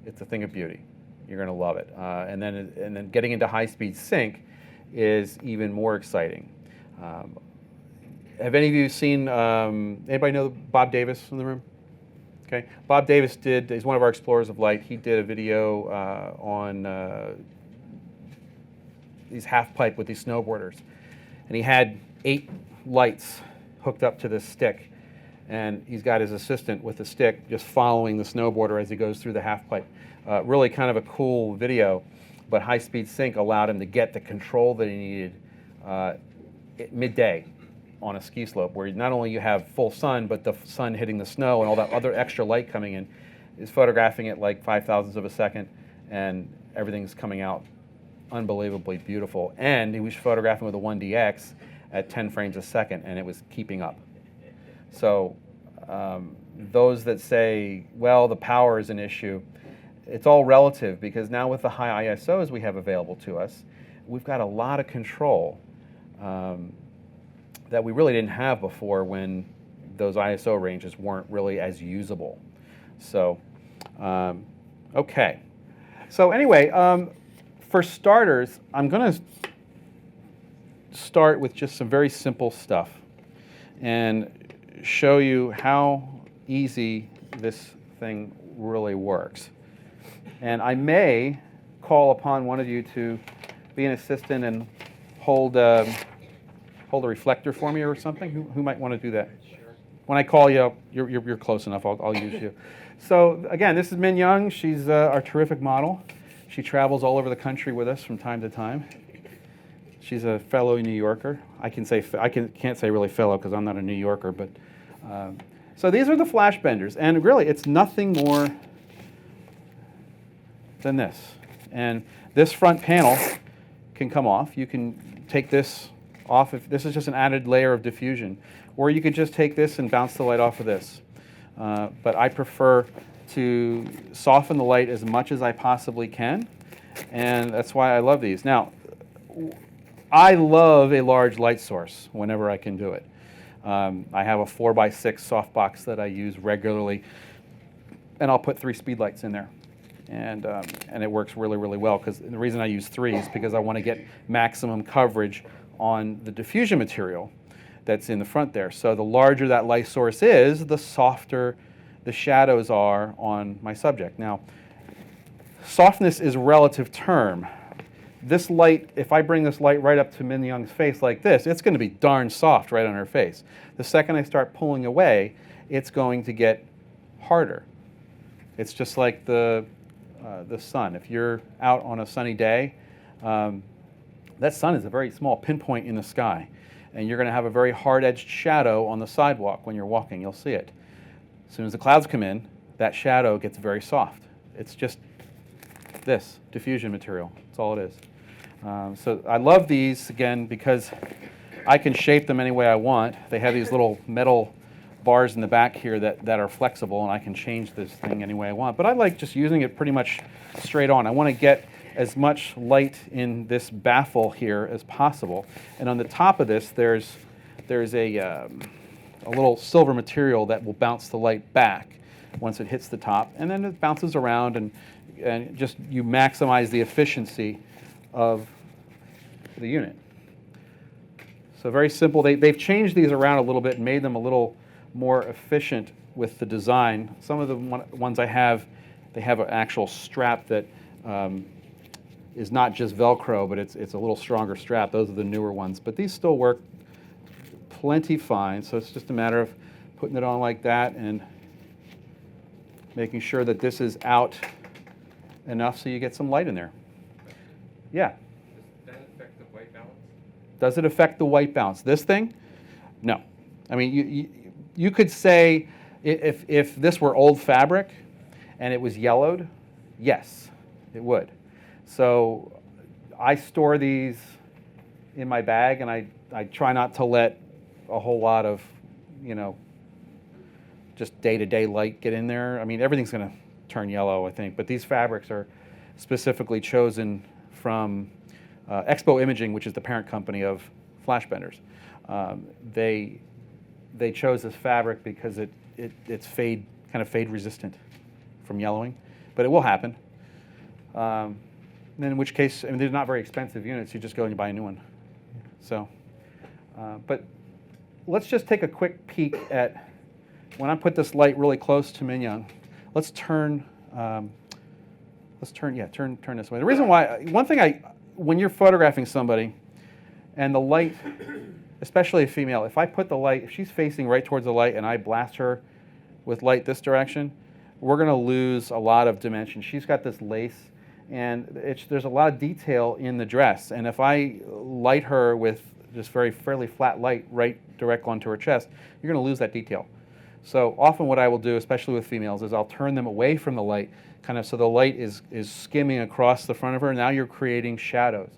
It's a thing of beauty. You're going to love it. And then getting into high-speed sync is even more exciting. Have any of you seen, anybody know Bob Davis in the room? Okay, Bob Davis he's one of our explorers of light. He did a video on these half pipe with these snowboarders. And he had 8 lights hooked up to this stick. And he's got his assistant with the stick just following the snowboarder as he goes through the half pipe. Really kind of a cool video, but high-speed sync allowed him to get the control that he needed at midday on a ski slope, where not only you have full sun, but the sun hitting the snow and all that other extra light coming in, is photographing it like 5,000ths of a second, and everything's coming out unbelievably beautiful. And he was photographing with a 1DX at 10 frames a second, and it was keeping up. So those that say, well, the power is an issue, it's all relative, because now with the high ISOs we have available to us, we've got a lot of control that we really didn't have before when those ISO ranges weren't really as usable. So, okay. So anyway, for starters, I'm going to start with just some very simple stuff and show you how easy this thing really works. And I may call upon one of you to be an assistant and hold a reflector for me or something. Who might want to do that? Sure. When I call you, you're close enough. I'll use you. So again, this is Min Young. She's our terrific model. She travels all over the country with us from time to time. She's a fellow New Yorker. can't say really fellow because I'm not a New Yorker, but so these are the flash benders, and really it's nothing more than this. And this front panel can come off. You can take this off if this is just an added layer of diffusion, or you could just take this and bounce the light off of this. But I prefer to soften the light as much as I possibly can, and that's why I love these. Now, I love a large light source whenever I can do it. I have a 4x6 softbox that I use regularly, and I'll put 3 Speedlites in there. And it works really, really well, because the reason I use 3 is because I want to get maximum coverage on the diffusion material that's in the front there. So the larger that light source is, the softer the shadows are on my subject. Now, softness is a relative term. This light, if I bring this light right up to Min Young's face like this, it's going to be darn soft right on her face. The second I start pulling away, it's going to get harder. It's just like the sun. If you're out on a sunny day, that sun is a very small pinpoint in the sky, and you're going to have a very hard-edged shadow on the sidewalk when you're walking. You'll see it. As soon as the clouds come in, that shadow gets very soft. It's just this diffusion material. That's all it is. So I love these, again, because I can shape them any way I want. They have these little metal bars in the back here that are flexible, and I can change this thing any way I want. But I like just using it pretty much straight on. I want to get as much light in this baffle here as possible. And on the top of this, there's a little silver material that will bounce the light back once it hits the top, and then it bounces around, and just you maximize the efficiency of the unit. So very simple. They've changed these around a little bit and made them a little more efficient with the design. Some of the ones I have, they have an actual strap that is not just Velcro, but it's a little stronger strap. Those are the newer ones, but these still work plenty fine. So it's just a matter of putting it on like that and making sure that this is out enough so you get some light in there. Yeah? Does that affect the white balance? Does it affect the white balance? This thing? No. I mean, you could say if this were old fabric and it was yellowed, yes, it would. So I store these in my bag, and I try not to let a whole lot of, just day-to-day light get in there. I mean, everything's going to turn yellow, I think, but these fabrics are specifically chosen from Expo Imaging, which is the parent company of flash benders. They chose this fabric because it's kind of fade resistant from yellowing, but it will happen. And in which case, I mean, they're not very expensive units. You just go and you buy a new one. So, but let's just take a quick peek at when I put this light really close to Min Young. Let's turn this way. The reason why, when you're photographing somebody and the light, especially a female, if I put the light, if she's facing right towards the light and I blast her with light this direction, we're going to lose a lot of dimension. She's got this lace, and there's a lot of detail in the dress. And if I light her with just fairly flat light right direct onto her chest, you're going to lose that detail. So often what I will do, especially with females, is I'll turn them away from the light, kind of so the light is skimming across the front of her. Now you're creating shadows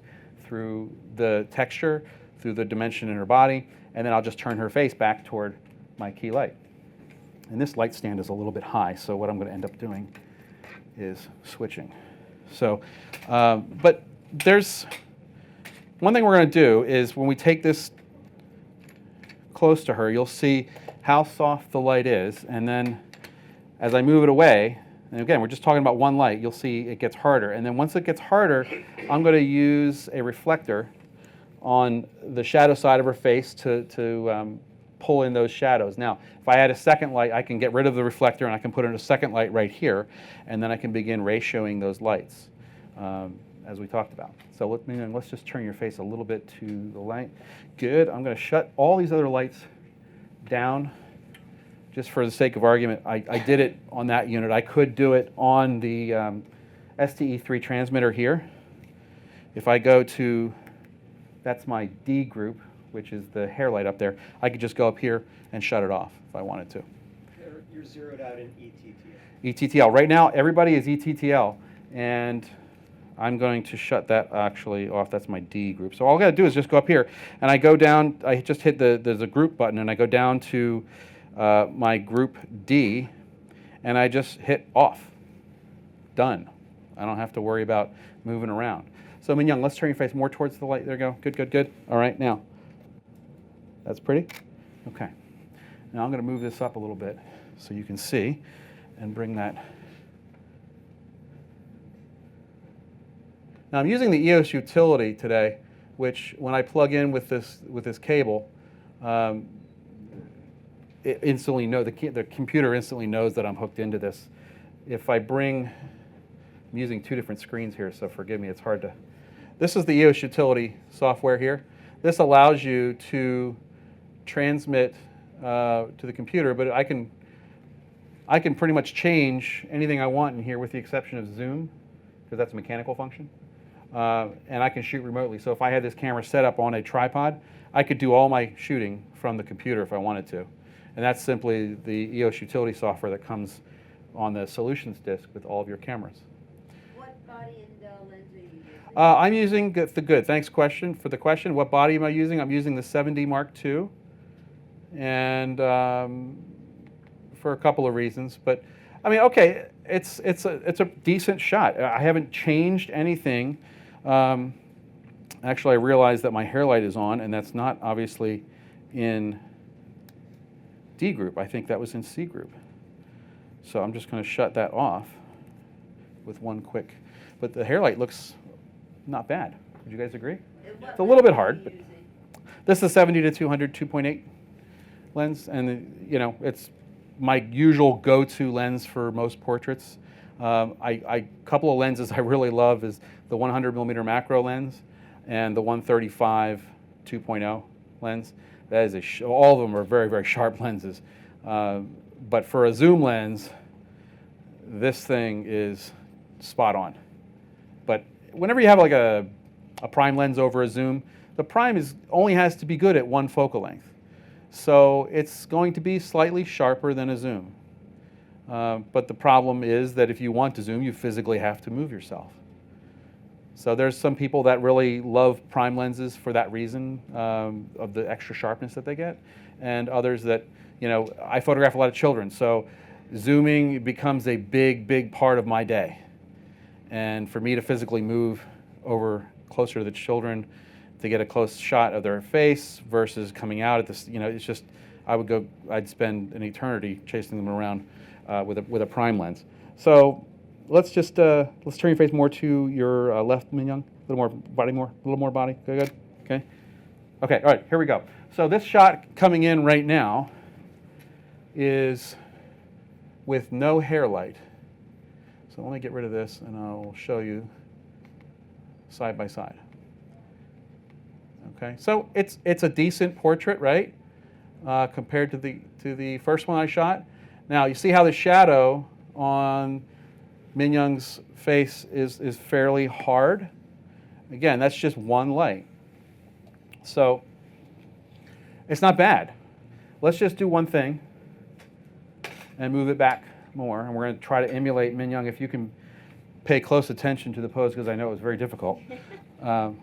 through the texture, through the dimension in her body, and then I'll just turn her face back toward my key light. And this light stand is a little bit high, so what I'm going to end up doing is switching. So, but there's one thing we're going to do is when we take this close to her, you'll see how soft the light is, and then as I move it away, And again, we're just talking about one light. You'll see it gets harder. And then once it gets harder, I'm going to use a reflector on the shadow side of her face to pull in those shadows. Now, if I add a second light, I can get rid of the reflector and I can put in a second light right here, and then I can begin ratioing those lights, as we talked about. So let's just turn your face a little bit to the light. Good. I'm going to shut all these other lights down. Just for the sake of argument, I did it on that unit. I could do it on the STE3 transmitter here. If I go to, that's my D group, which is the hair light up there, I could just go up here and shut it off if I wanted to. You're zeroed out in ETTL. ETTL. Right now, everybody is ETTL, and I'm going to shut that actually off. That's my D group. So all I got to do is just go up here, and I go down. I just hit there's a group button, and I go down to my group D, and I just hit off. Done. I don't have to worry about moving around. So Min Young, let's turn your face more towards the light. There you go. Good, good, good. All right, now. That's pretty? Okay. Now I'm going to move this up a little bit so you can see and bring that. Now I'm using the EOS utility today, which when I plug in with this cable, it instantly the computer instantly knows that I'm hooked into this. If I bring, I'm using two different screens here, so forgive me, it's hard to. This is the EOS utility software here. This allows you to transmit to the computer, but I can pretty much change anything I want in here with the exception of zoom, because that's a mechanical function. And I can shoot remotely. So if I had this camera set up on a tripod, I could do all my shooting from the computer if I wanted to. And that's simply the EOS utility software that comes on the solutions disk with all of your cameras. What body and lens are you using? I'm using good. Thanks for the question. What body am I using? I'm using the 7D Mark II, and for a couple of reasons. But I mean, okay, it's a decent shot. I haven't changed anything. Actually, I realized that my hair light is on, and that's not obviously in D group. I think that was in C group. So I'm just going to shut that off with one quick. But the hair light looks not bad. Would you guys agree? It's a little bit hard. But this is 70 to 200 2.8 lens, and you know it's my usual go-to lens for most portraits. A couple of lenses I really love is the 100 millimeter macro lens and the 135 2.0 lens. That is all of them are very, very sharp lenses. But for a zoom lens, this thing is spot on. But whenever you have like a prime lens over a zoom, the prime only has to be good at one focal length. So it's going to be slightly sharper than a zoom. But the problem is that if you want to zoom, you physically have to move yourself. So there's some people that really love prime lenses for that reason, of the extra sharpness that they get, and others that, you know, I photograph a lot of children, so zooming becomes a big, big part of my day. And for me to physically move over closer to the children to get a close shot of their face versus coming out at this, you know, it's just, I'd spend an eternity chasing them around with a prime lens. So let's just let's turn your face more to your left, Min Young. A little more body. Good. Okay. Okay. All right. Here we go. So this shot coming in right now is with no hair light. So let me get rid of this, and I'll show you side by side. Okay. So it's a decent portrait, right? Compared to the first one I shot. Now you see how the shadow on Min Young's face is fairly hard. Again, that's just one light. So it's not bad. Let's just do one thing and move it back more. And we're going to try to emulate Min Young. If you can pay close attention to the pose, because I know it was very difficult. We're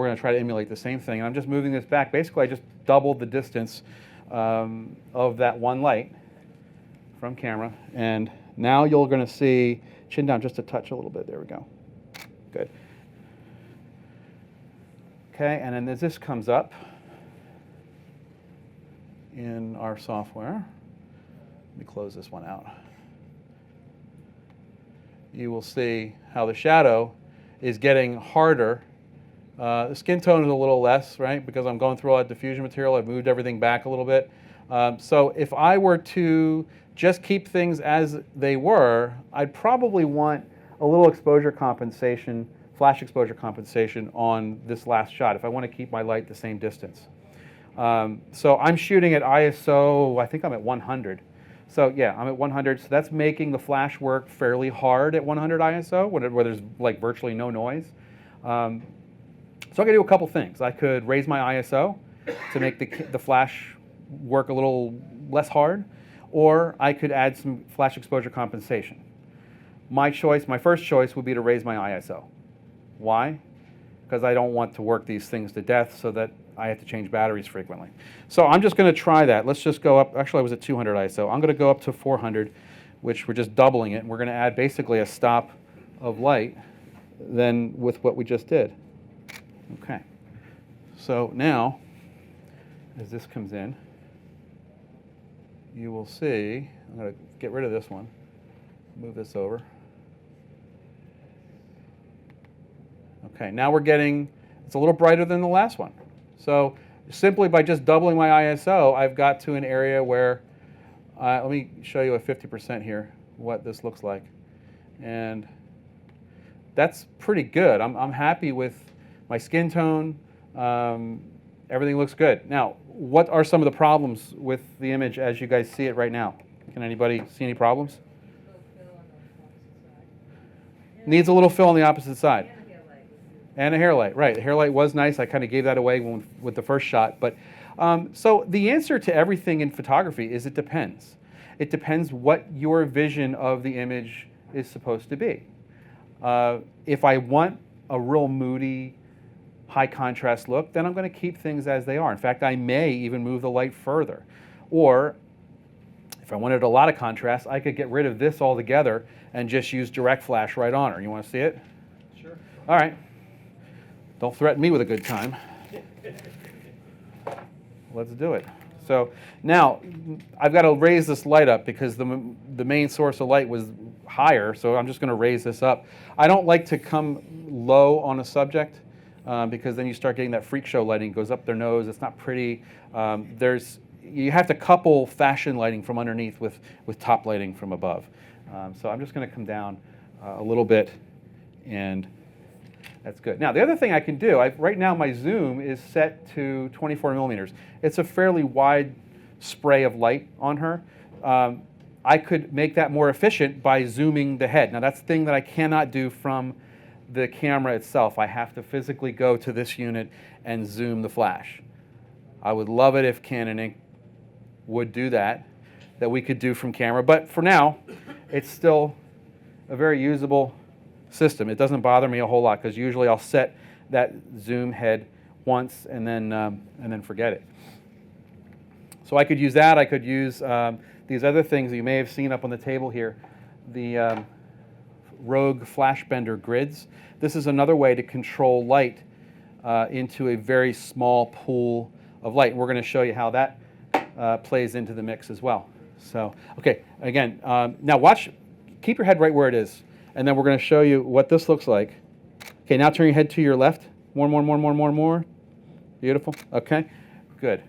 going to try to emulate the same thing. And I'm just moving this back. Basically, I just doubled the distance of that one light from camera. And now you're going to see chin down just a touch a little bit. There we go. Good. Okay, and then as this comes up in our software, let me close this one out. you will see how the shadow is getting harder. The skin tone is a little less, right? Because I'm going through all that diffusion material. I've moved everything back a little bit. So if I were to just keep things as they were, I'd probably want a little exposure compensation, flash exposure compensation on this last shot if I want to keep my light the same distance. So I'm shooting at ISO, I think I'm at 100. So yeah, I'm at 100. So that's making the flash work fairly hard at 100 ISO, where there's like virtually no noise. So I could do a couple things. I could raise my ISO to make the flash work a little less hard, or I could add some flash exposure compensation. My first choice would be to raise my ISO. Why? Because I don't want to work these things to death so that I have to change batteries frequently. So I'm just going to try that. Let's just go up. Actually, I was at 200 ISO. I'm going to go up to 400, which we're just doubling it. And we're going to add basically a stop of light then with what we just did. Okay. So now, as this comes in, you will see, I'm going to get rid of this one, move this over. Okay, now we're getting, it's a little brighter than the last one. So simply by just doubling my ISO, I've got to an area where, let me show you a 50% here, what this looks like. And that's pretty good. I'm happy with my skin tone. Everything looks good. Now, what are some of the problems with the image as you guys see it right now? Can anybody see any problems? Needs a little fill on the opposite side. And a hair light, right. The hair light was nice. I kind of gave that away with the first shot. But so the answer to everything in photography is it depends. It depends what your vision of the image is supposed to be. If I want a real moody, high contrast look, then I'm going to keep things as they are. In fact, I may even move the light further. Or if I wanted a lot of contrast, I could get rid of this altogether and just use direct flash right on her. You want to see it? Sure. All right. Don't threaten me with a good time. Let's do it. So now I've got to raise this light up because the main source of light was higher, so I'm just going to raise this up. I don't like to come low on a subject because then you start getting that freak show lighting. It goes up their nose. It's not pretty. You have to couple fashion lighting from underneath with top lighting from above. So I'm just going to come down a little bit, and that's good. Now, the other thing I can do, right now my zoom is set to 24 millimeters. It's a fairly wide spray of light on her. I could make that more efficient by zooming the head. Now, that's the thing that I cannot do from the camera itself. I have to physically go to this unit and zoom the flash. I would love it if Canon Inc. would do that we could do from camera. But for now, it's still a very usable system. It doesn't bother me a whole lot because usually I'll set that zoom head once and then forget it. So I could use that. I could use these other things that you may have seen up on the table here, the Rogue flash bender grids. This is another way to control light into a very small pool of light. We're going to show you how that plays into the mix as well. So, okay, again, now watch, keep your head right where it is. And then we're going to show you what this looks like. Okay, now turn your head to your left. More. Beautiful. Okay, good.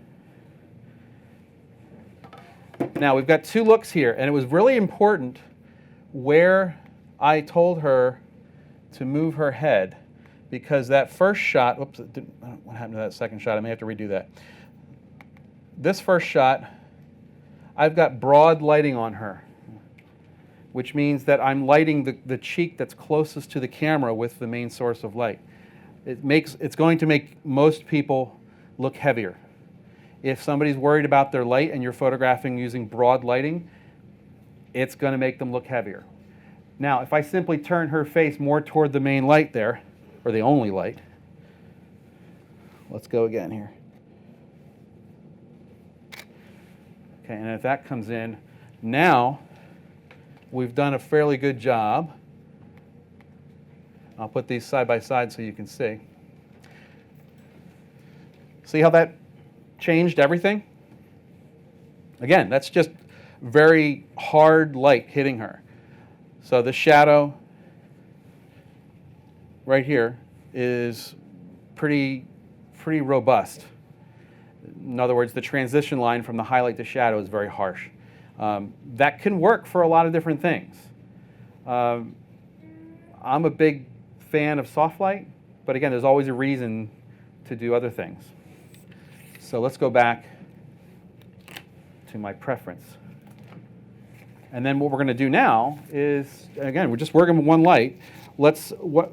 Now we've got two looks here, and it was really important where I told her to move her head because that first shot, whoops, what happened to that second shot? I may have to redo that. This first shot, I've got broad lighting on her, which means that I'm lighting the cheek that's closest to the camera with the main source of light. It's going to make most people look heavier. If somebody's worried about their light and you're photographing using broad lighting, it's going to make them look heavier. Now, if I simply turn her face more toward the main light there, or the only light, let's go again here. Okay, and if that comes in, now we've done a fairly good job. I'll put these side by side so you can see. See how that changed everything? Again, that's just very hard light hitting her. So the shadow right here is pretty robust. In other words, the transition line from the highlight to shadow is very harsh. That can work for a lot of different things. I'm a big fan of soft light, but again, there's always a reason to do other things. So let's go back to my preference. And then what we're going to do now is, again, we're just working with one light.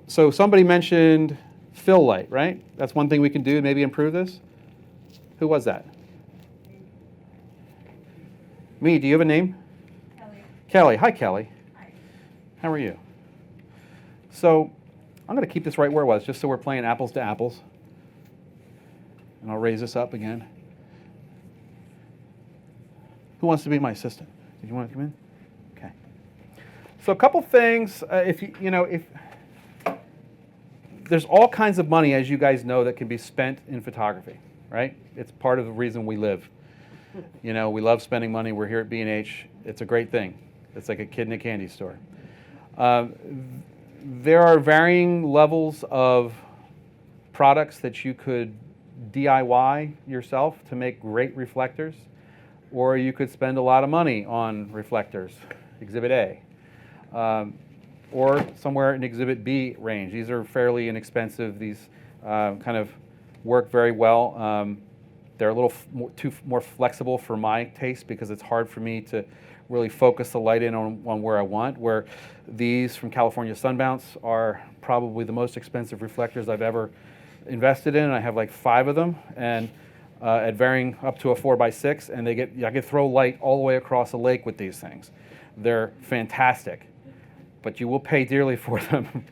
So somebody mentioned fill light, right? That's one thing we can do to maybe improve this. Who was that? Me. Do you have a name? Kelly. Kelly. Hi, Kelly. Hi. How are you? So I'm going to keep this right where it was, just so we're playing apples to apples. And I'll raise this up again. Who wants to be my assistant? Did you want to come in? Okay. So a couple things. If there's all kinds of money, as you guys know, that can be spent in photography, right? It's part of the reason we live. We love spending money. We're here at B&H. It's a great thing. It's like a kid in a candy store. There are varying levels of products that you could DIY yourself to make great reflectors, or you could spend a lot of money on reflectors, Exhibit A, or somewhere in Exhibit B range. These are fairly inexpensive. These kind of work very well. They're a little more flexible for my taste because it's hard for me to really focus the light in on where I want, where these from California Sunbounce are probably the most expensive reflectors I've ever invested in. I have like 5 of them, and at varying up to a 4x6, and I can throw light all the way across a lake with these things. They're fantastic, but you will pay dearly for them.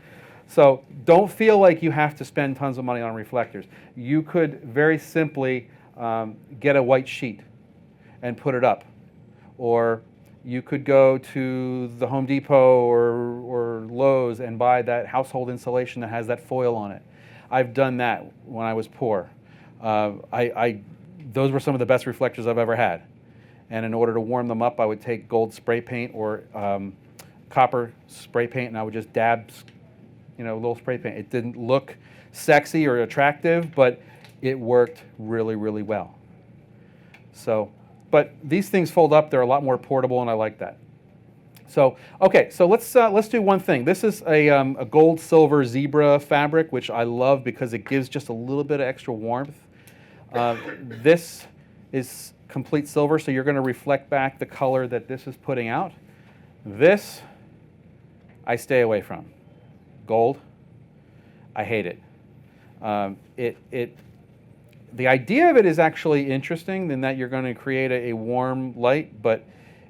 So don't feel like you have to spend tons of money on reflectors. You could very simply get a white sheet and put it up, or you could go to the Home Depot or Lowe's and buy that household insulation that has that foil on it. I've done that when I was poor. Those were some of the best reflectors I've ever had. And in order to warm them up, I would take gold spray paint or copper spray paint, and I would just dab, a little spray paint. It didn't look sexy or attractive, but it worked really, really well. So, but these things fold up. They're a lot more portable, and I like that. So, okay, so let's do one thing. This is a gold silver zebra fabric, which I love because it gives just a little bit of extra warmth. This is complete silver, so you're going to reflect back the color that this is putting out. This, I stay away from. Gold, I hate it. The idea of it is actually interesting in that you're going to create a warm light, but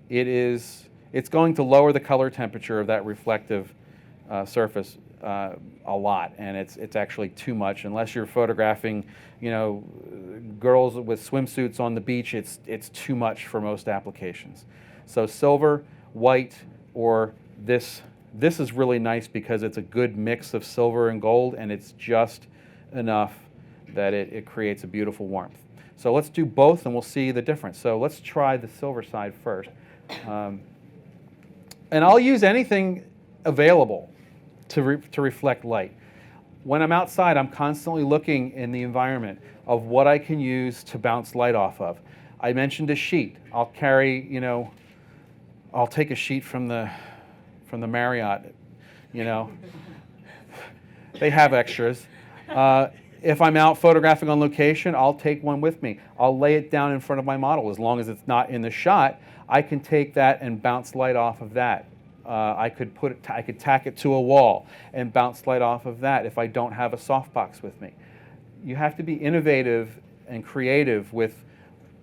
it's going to lower the color temperature of that reflective surface a lot, and it's actually too much. Unless you're photographing, girls with swimsuits on the beach, it's too much for most applications. So silver, white, or this is really nice because it's a good mix of silver and gold, and it's just enough that it creates a beautiful warmth. So let's do both, and we'll see the difference. So let's try the silver side first. And I'll use anything available to reflect light. When I'm outside, I'm constantly looking in the environment of what I can use to bounce light off of. I mentioned a sheet. I'll carry, I'll take a sheet from the Marriott, They have extras. If I'm out photographing on location, I'll take one with me. I'll lay it down in front of my model. As long as it's not in the shot, I can take that and bounce light off of that. I could tack it to a wall and bounce light off of that if I don't have a softbox with me. You have to be innovative and creative with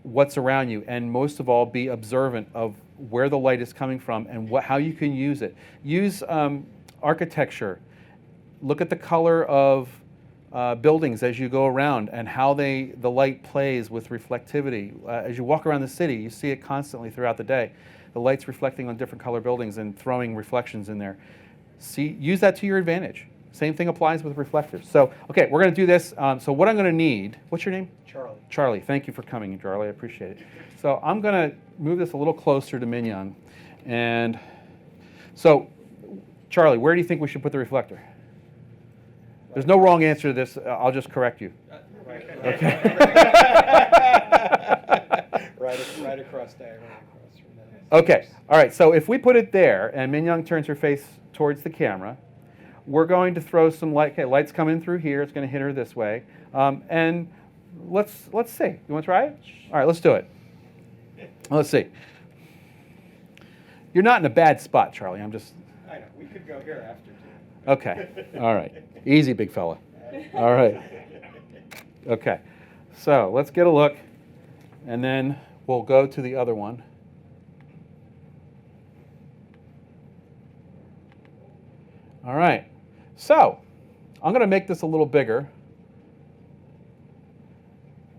what's around you, and most of all, be observant of where the light is coming from and how you can use it. Use architecture. Look at the color of buildings as you go around and how the light plays with reflectivity. As you walk around the city, you see it constantly throughout the day. The light's reflecting on different color buildings and throwing reflections in there. Use that to your advantage. Same thing applies with reflectors. So, okay, we're going to do this. So what I'm going to need, what's your name? Charlie. Charlie, thank you for coming, Charlie. I appreciate it. So I'm going to move this a little closer to Mignon. And so, Charlie, where do you think we should put the reflector? There's no wrong answer to this. I'll just correct you. Right. Okay. right across diagonally across from that. Okay. All right. So if we put it there, and Min Young turns her face towards the camera, we're going to throw some light. Okay, light's coming through here. It's going to hit her this way. And let's see. You want to try it? All right. Let's do it. Let's see. You're not in a bad spot, Charlie. I'm just. I know. We could go here after too. Okay. All right. Easy, big fella. All right. Okay. So let's get a look, and then we'll go to the other one. All right. So I'm going to make this a little bigger.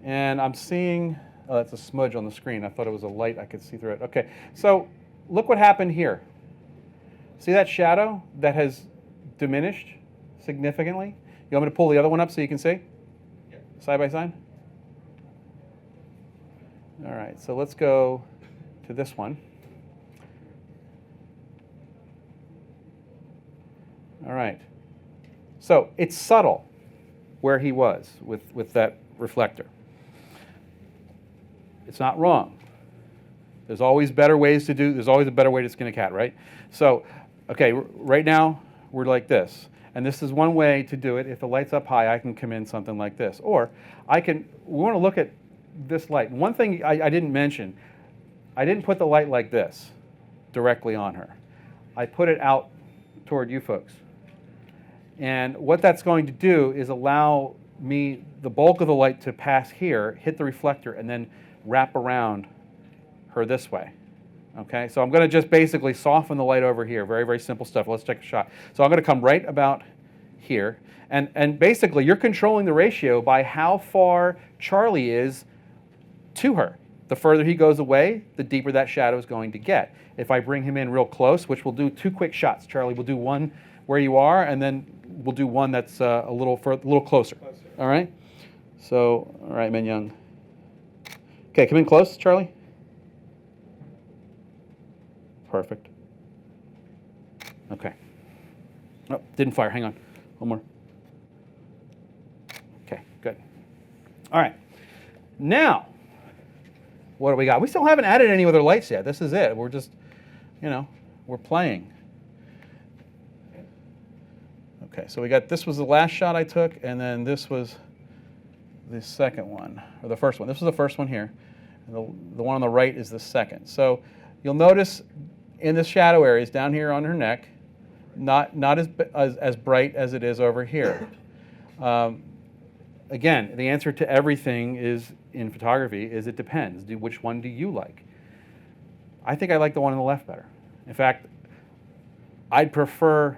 And I'm seeing, oh, that's a smudge on the screen. I thought it was a light. I could see through it. Okay. So look what happened here. See that shadow that has diminished significantly? You want me to pull the other one up so you can see? Yep. Side by side? All right. So let's go to this one. All right. So it's subtle where he was with that reflector. It's not wrong. There's always better ways to do, there's always a better way to skin a cat, right? So, okay, right now we're like this. And this is one way to do it. If the light's up high, I can come in something like this. Or we want to look at this light. One thing I didn't mention, I didn't put the light like this directly on her. I put it out toward you folks. And what that's going to do is allow me the bulk of the light to pass here, hit the reflector, and then wrap around her this way. Okay, so I'm going to just basically soften the light over here. Very, very simple stuff. Let's take a shot. So I'm going to come right about here. And basically, you're controlling the ratio by how far Charlie is to her. The further he goes away, the deeper that shadow is going to get. If I bring him in real close, which we'll do 2 quick shots. Charlie, we'll do one where you are, and then we'll do one that's a little closer. All right? So, all right, Min Young. Okay, come in close, Charlie. Perfect. Okay. Oh, didn't fire. Hang on. One more. Okay, good. All right. Now, what do we got? We still haven't added any other lights yet. This is it. We're just, we're playing. Okay, so we got, this was the last shot I took, and then this was the second one, or the first one. This was the first one here. And the one on the right is the second. So you'll notice in the shadow areas down here on her neck, not as bright as it is over here. Again, the answer to everything is in photography is it depends. Which one do you like? I think I like the one on the left better. In fact, I'd prefer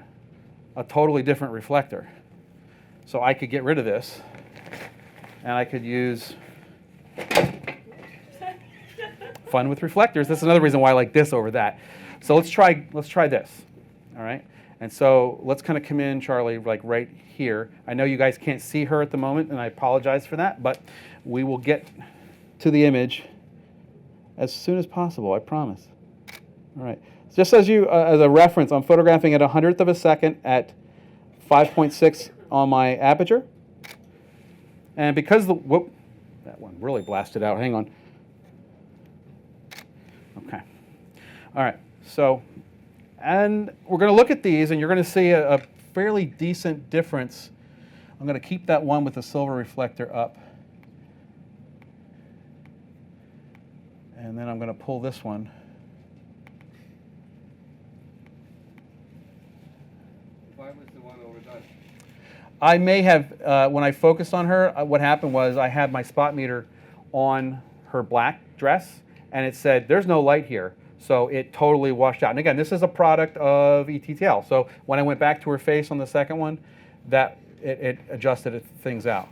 a totally different reflector. So I could get rid of this, and I could use fun with reflectors. That's another reason why I like this over that. So let's try this, all right? And so let's kind of come in, Charlie, like right here. I know you guys can't see her at the moment, and I apologize for that, but we will get to the image as soon as possible, I promise. All right. Just as a reference, I'm photographing at 100th of a second at 5.6 on my aperture. And because that one really blasted out. Hang on. Okay. All right. So, and we're going to look at these, and you're going to see a fairly decent difference. I'm going to keep that one with the silver reflector up. And then I'm going to pull this one. Why was the one overdone? I may have, when I focused on her, what happened was I had my spot meter on her black dress, and it said, there's no light here. So it totally washed out. And again, this is a product of ETTL. So when I went back to her face on the second one, that it adjusted things out.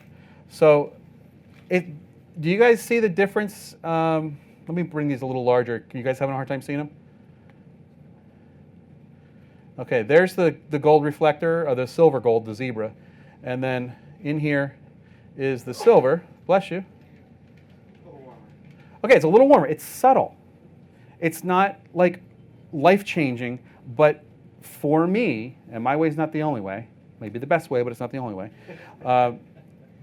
So do you guys see the difference? Let me bring these a little larger. You guys having a hard time seeing them? Okay, there's the gold reflector, or the silver gold, the zebra. And then in here is the silver. Bless you. A little warmer. Okay, it's a little warmer. It's subtle. It's not like life-changing, but for me, and my way's not the only way, maybe the best way, but it's not the only way.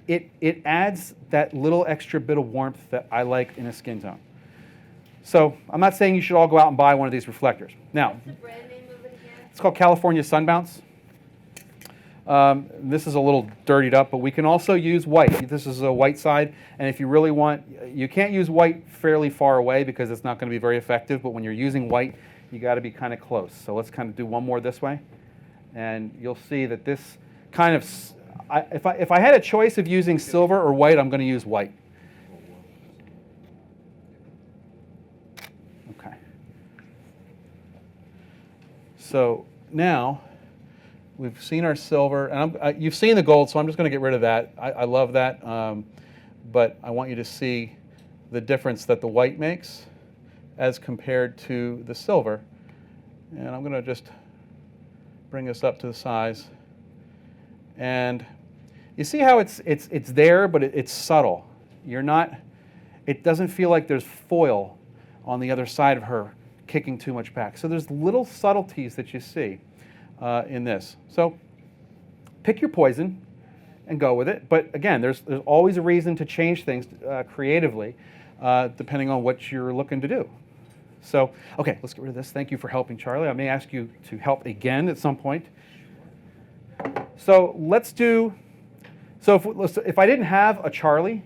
It adds that little extra bit of warmth that I like in a skin tone. So I'm not saying you should all go out and buy one of these reflectors. Now, What's the brand name of it again? it's called California Sunbounce. This is a little dirtied up, but we can also use white. This is a white side, and if you really want, you can't use white fairly far away because it's not going to be very effective, but when you're using white, you got to be kind of close. So let's kind of do one more this way, and you'll see that this kind of, if I had a choice of using silver or white, I'm going to use white. Okay. So now we've seen our silver, and you've seen the gold, so I'm just going to get rid of that. I love that, but I want you to see the difference that the white makes as compared to the silver. And I'm going to just bring this up to the size. And you see how it's there, but it's subtle. It doesn't feel like there's foil on the other side of her kicking too much back. So there's little subtleties that you see in this. So pick your poison and go with it. But again, there's always a reason to change things creatively depending on what you're looking to do. So, okay, let's get rid of this. Thank you for helping, Charlie. I may ask you to help again at some point. So let's do, if I didn't have a Charlie,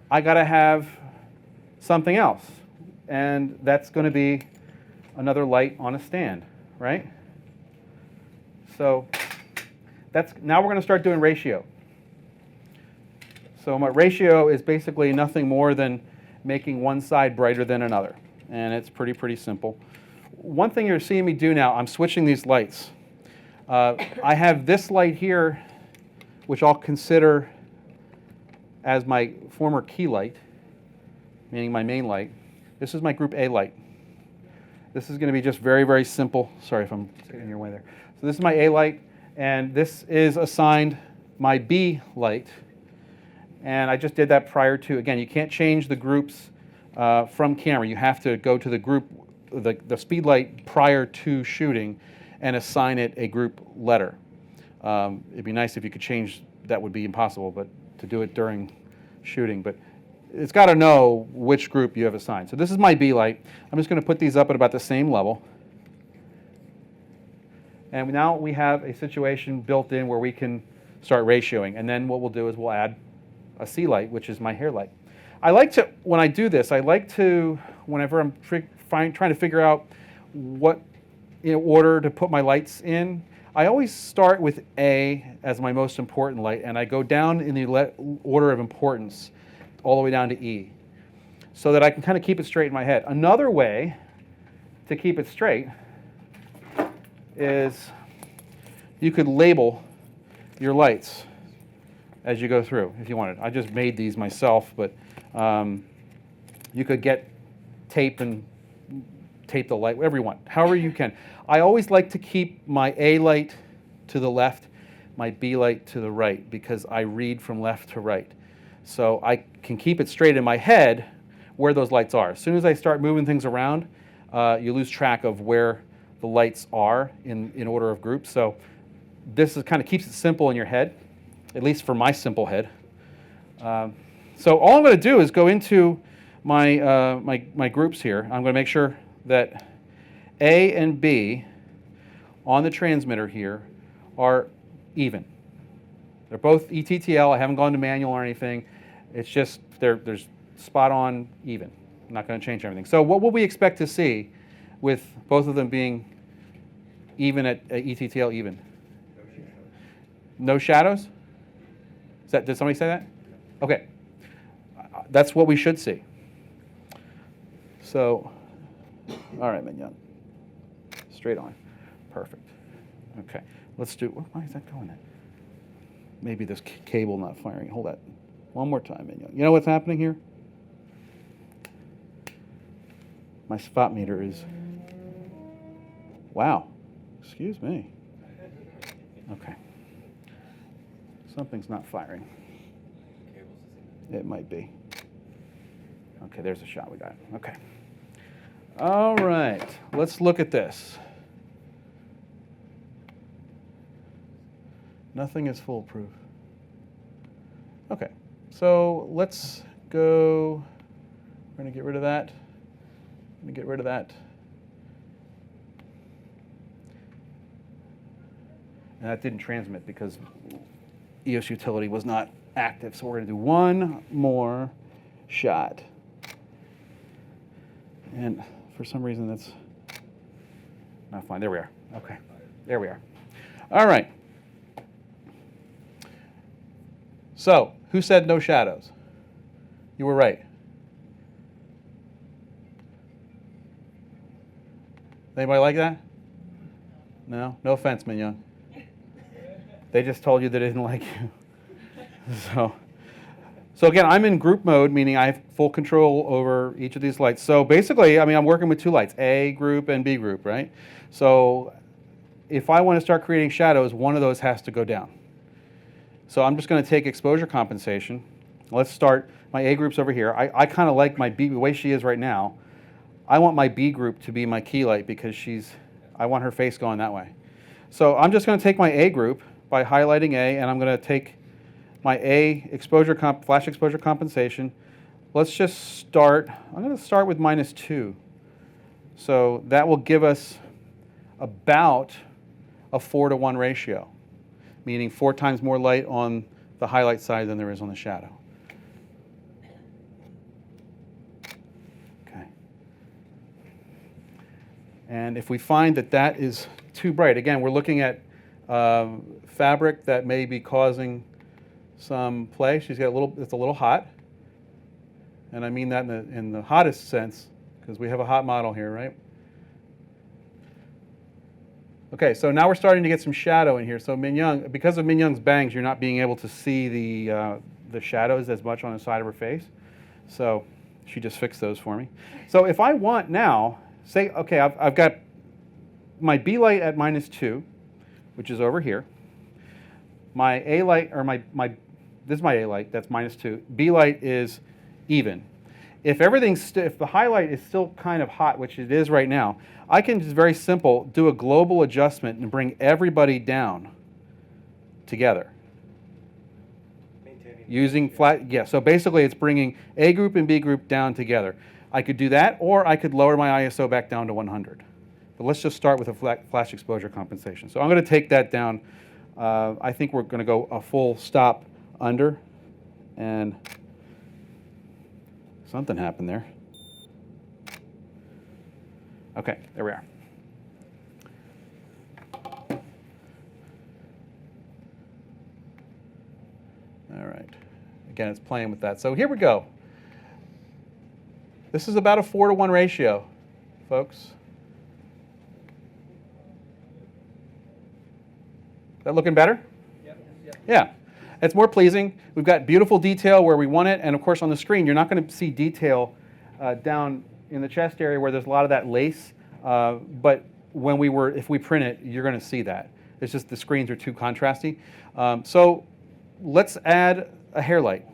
I got to have something else. And that's going to be another light on a stand, right? So now we're going to start doing ratio. So my ratio is basically nothing more than making one side brighter than another. And it's pretty simple. One thing you're seeing me do now, I'm switching these lights. I have this light here, which I'll consider as my former key light, meaning my main light. This is my group A light. This is going to be just very simple. Sorry if I'm getting in your way there. So this is my A light, and this is assigned my B light. And I just did that prior to, again, you can't change the groups from camera. You have to go to the group, the Speedlite prior to shooting and assign it a group letter. It'd be nice if you could change, that would be impossible, but to do it during shooting. But it's got to know which group you have assigned. So this is my B light. I'm just going to put these up at about the same level. And now we have a situation built in where we can start ratioing. And then what we'll do is we'll add a C light, which is my hair light. I like to, when I do this, I like to, whenever I'm trying to figure out what order to put my lights in, I always start with A as my most important light, and I go down in the order of importance all the way down to E, so that I can kind of keep it straight in my head. Another way to keep it straight is you could label your lights as you go through if you wanted. I just made these myself, but you could get tape and tape the light, whatever you want, however you can. I always like to keep my A light to the left, my B light to the right, because I read from left to right. So I can keep it straight in my head where those lights are. As soon as I start moving things around, you lose track of where the lights are in order of groups. So this kind of keeps it simple in your head, at least for my simple head. So all I'm going to do is go into my, my groups here. I'm going to make sure that A and B on the transmitter here are even. They're both ETTL. I haven't gone to manual or anything. It's just there's spot on even. I'm not going to change everything. So what will we expect to see with both of them being even at ETTL even? No shadows? Did somebody say that? Okay. That's what we should see. So, all right, Mignon. Straight on. Perfect. Okay. Let's do, why is that going in? Maybe this cable not firing. Hold that. One more time, Mignon. You know what's happening here? My spot meter is, wow. Excuse me. Okay. Something's not firing. It might be. Okay, there's a shot we got. Okay. All right, let's look at this. Nothing is foolproof. Okay, so let's go. We're going to get rid of that. Let me get rid of that. And that didn't transmit because EOS utility was not active. So we're going to do one more shot. And for some reason that's not fine. There we are. Okay, there we are. All right. So who said no shadows? You were right. Anybody like that? No? No offense, Min Young. They just told you that they didn't like you. So again, I'm in group mode, meaning I have full control over each of these lights. So basically, I mean, I'm working with two lights, A group and B group, right? So if I want to start creating shadows, one of those has to go down. So I'm just going to take exposure compensation. Let's start, my A group's over here. I kind of like my B, the way she is right now. I want my B group to be my key light because I want her face going that way. So I'm just going to take my A group by highlighting A, and I'm going to take my A flash exposure compensation. Let's just start, I'm going to start with -2. So that will give us about a 4-to-1 ratio, meaning 4 times more light on the highlight side than there is on the shadow. Okay. And if we find that that is too bright, again, we're looking at fabric that may be causing some play. She's got it's a little hot. And I mean that in the hottest sense, because we have a hot model here, right? Okay, so now we're starting to get some shadow in here. So Min Young, because of Min Young's bangs, you're not being able to see the shadows as much on the side of her face. So she just fixed those for me. So if I want now, say, okay, I've got my B light at -2, which is over here. My A light, or this is my A light, that's -2. B light is even. If if the highlight is still kind of hot, which it is right now, I can just very simple do a global adjustment and bring everybody down together. Maintaining Using flat, yeah, so basically it's bringing A group and B group down together. I could do that, or I could lower my ISO back down to 100. But let's just start with a flash exposure compensation. So I'm going to take that down. I think we're going to go a full stop under, and something happened there. Okay, there we are. All right. Again, it's playing with that. So here we go. This is about a 4-to-1 ratio, folks. That looking better? Yep. Yeah. It's more pleasing. We've got beautiful detail where we want it. And of course, on the screen, you're not going to see detail down in the chest area where there's a lot of that lace. But if we print it, you're going to see that. It's just the screens are too contrasty. So let's add a hair light,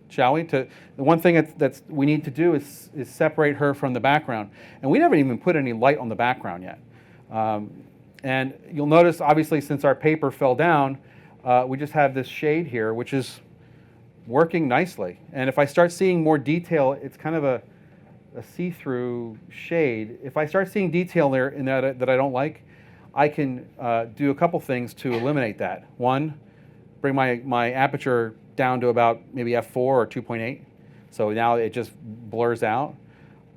shall we? The one thing that's we need to do is separate her from the background. And we haven't even put any light on the background yet. And you'll notice, obviously, since our paper fell down, we just have this shade here, which is working nicely. And if I start seeing more detail, it's kind of a see-through shade. If I start seeing detail there in that I don't like, I can do a couple things to eliminate that. One, bring my aperture down to about maybe f4 or 2.8. So now it just blurs out.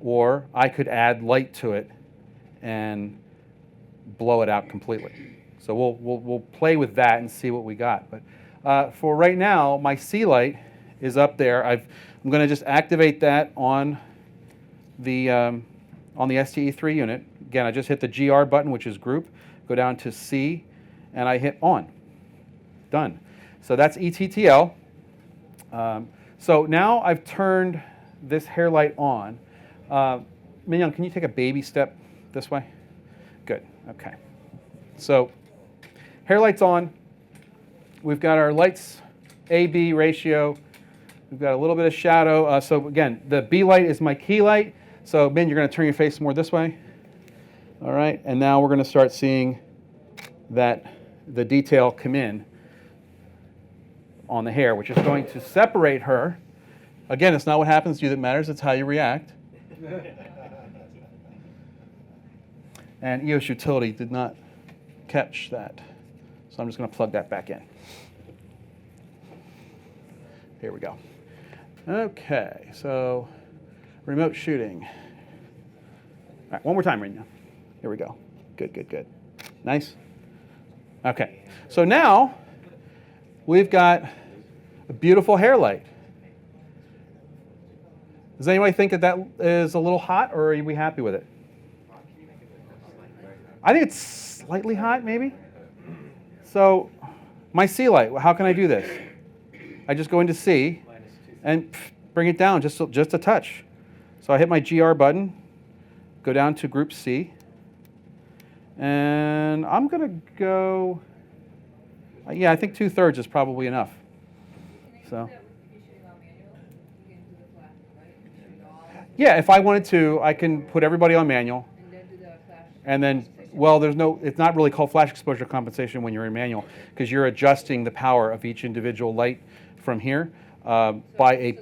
Or I could add light to it and blow it out completely. So we'll play with that and see what we got. But for right now, my C light is up there. I'm going to just activate that on the STE3 unit. Again, I just hit the GR button, which is group, go down to C, and I hit on. Done. So that's ETTL. So now I've turned this hair light on. Min Young, can you take a baby step this way? Good. Okay. So hair light's on. We've got our lights A-B ratio. We've got a little bit of shadow. So again, the B light is my key light. So Min, you're going to turn your face more this way. All right. And now we're going to start seeing that the detail come in on the hair, which is going to separate her. Again, it's not what happens to you that matters, it's how you react. And EOS Utility did not catch that. So I'm just going to plug that back in. Here we go. Okay, so remote shooting. All right, one more time right now. Here we go. Good, good, good. Nice. Okay, so now we've got a beautiful hair light. Does anybody think that that is a little hot, or are we happy with it? I think it's slightly hot, maybe. So my C light, how can I do this? I just go into C and bring it down just a touch. So I hit my GR button, go down to group C, and I'm going to go, yeah, I think 2/3 is probably enough. So. Yeah, if I wanted to, I can put everybody on manual. And then, well, it's not really called flash exposure compensation when you're in manual, because you're adjusting the power of each individual light from here by a.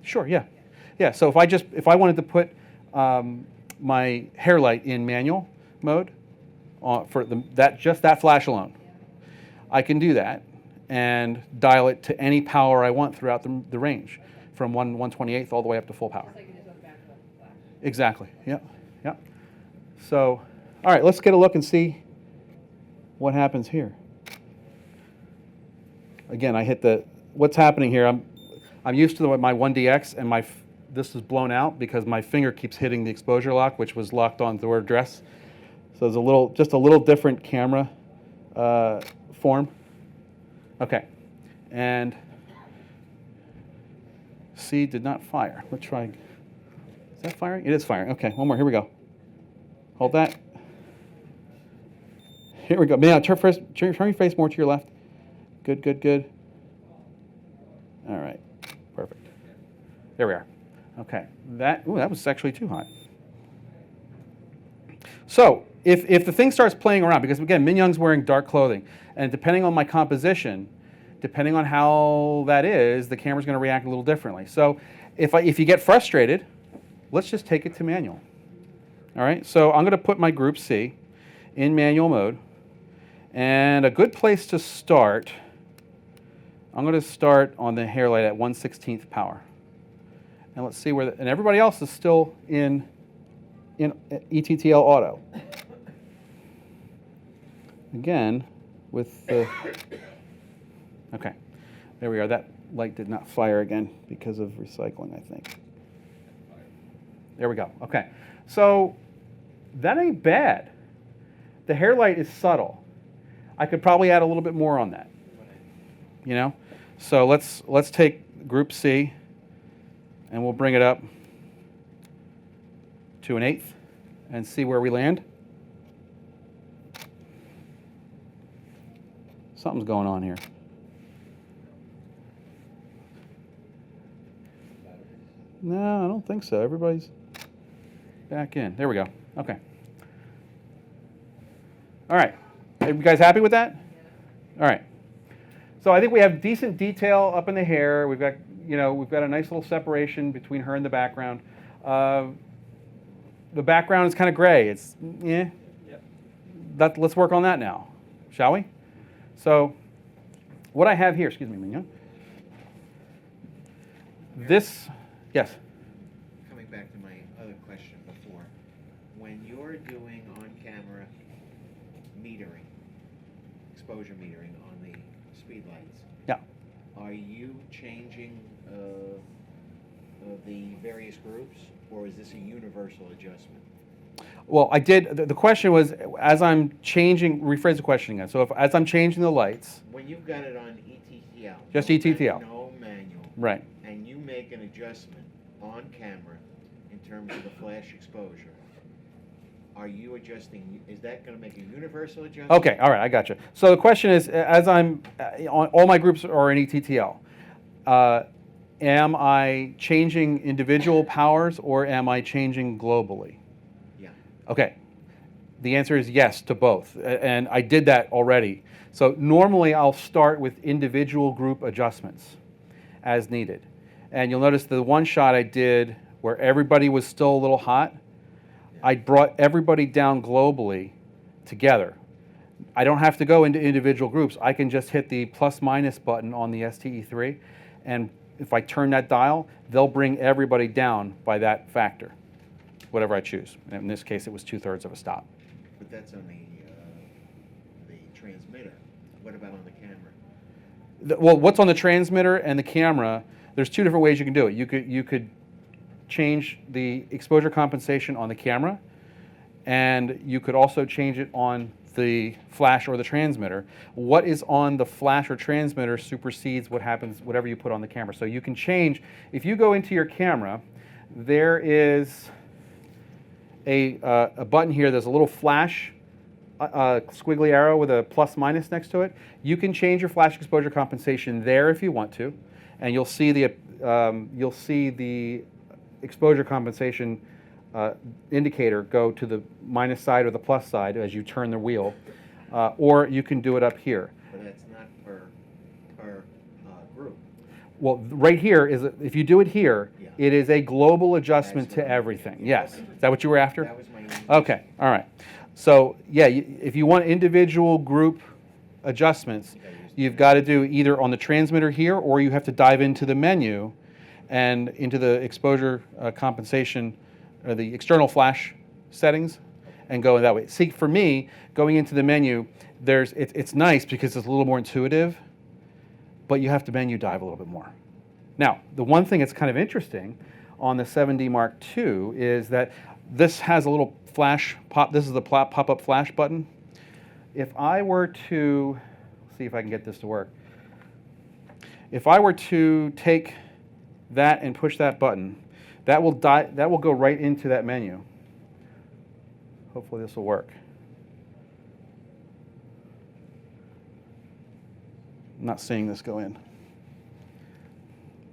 Sure, yeah. Yeah, so if I wanted to put my hair light in manual mode for just that flash alone, I can do that and dial it to any power I want throughout the range, from 1/128th all the way up to full power. Exactly. Yep. Yep. So, all right, let's get a look and see what happens here. Again, I hit what's happening here. I'm used to my 1DX, and this is blown out because my finger keeps hitting the exposure lock, which was locked on the address. So there's just a little different camera form. Okay, and C did not fire. Let's try. Is that firing? It is firing. Okay, one more. Here we go. Hold that. Here we go. Now, turn your face more to your left. Good, good, good. All right, perfect. There we are. Okay, that was actually too hot. So if the thing starts playing around, because again, Min Young's wearing dark clothing, and depending on my composition, depending on how that is, the camera's going to react a little differently. So if you get frustrated, let's just take it to manual. All right, so I'm going to put my group C in manual mode. And a good place to start, I'm going to start on the hair light at 1/16th power. And let's see where, and everybody else is still in ETTL auto. Again, with the, okay, there we are. That light did not fire again because of recycling, I think. There we go. Okay, so that ain't bad. The hair light is subtle. I could probably add a little bit more on that. You know, so let's take group C, and we'll bring it up to 1/8 and see where we land. Something's going on here. No, I don't think so. Everybody's back in. There we go. Okay. All right. Are you guys happy with that? All right. So I think we have decent detail up in the hair. We've got a nice little separation between her and the background. The background is kind of gray. It's yeah. Yep. Let's work on that now, shall we? So what I have here, excuse me, Mignon. This, yes. Coming back to my other question before, when you're doing on-camera metering, exposure metering on the Speedlites, Yeah. are you changing the various groups, or is this a universal adjustment? Well, I did. The question was, as I'm changing, rephrase the question again. So as I'm changing the lights. When you've got it on ETTL. Just ETTL. No manual. Right. And you make an adjustment on camera in terms of the flash exposure. Are you adjusting, is that going to make a universal adjustment? Okay, all right, I got you. So the question is, as I'm, on all my groups are in ETTL, am I changing individual powers or am I changing globally? Yeah. Okay. The answer is yes to both, and I did that already. So normally I'll start with individual group adjustments as needed. And you'll notice the one shot I did where everybody was still a little hot, I brought everybody down globally together. I don't have to go into individual groups. I can just hit the plus minus button on the STE3, and if I turn that dial, they'll bring everybody down by that factor, whatever I choose. And in this case, it was 2/3 of a stop. But that's on the transmitter. What about on the camera? Well, what's on the transmitter and the camera, there's two different ways you can do it. You could change the exposure compensation on the camera, and you could also change it on the flash or the transmitter. What is on the flash or transmitter supersedes what happens, whatever you put on the camera. So you can change, if you go into your camera, there is a button here, there's a little flash squiggly arrow with a plus minus next to it. You can change your flash exposure compensation there if you want to, and you'll see the exposure compensation indicator go to the minus side or the plus side as you turn the wheel, or you can do it up here. But that's not per group. Well, right here is, if you do it here, Yeah. it is a global adjustment That's to what I'm everything. thinking. Yes. Is that what you were after? That was my Okay, all right. So yeah, if you want individual group adjustments, you've got to do either on the transmitter here, or you have to dive into the menu and into the exposure compensation, or the external flash settings, and go that way. See, for me, going into the menu, it's nice because it's a little more intuitive, but you have to menu dive a little bit more. Now, the one thing that's kind of interesting on the 7D Mark II is that this has a little flash pop. This is the pop-up flash button. If I were to, see if I can get this to work. If I were to take that and push that button, that will go right into that menu. Hopefully this will work. I'm not seeing this go in.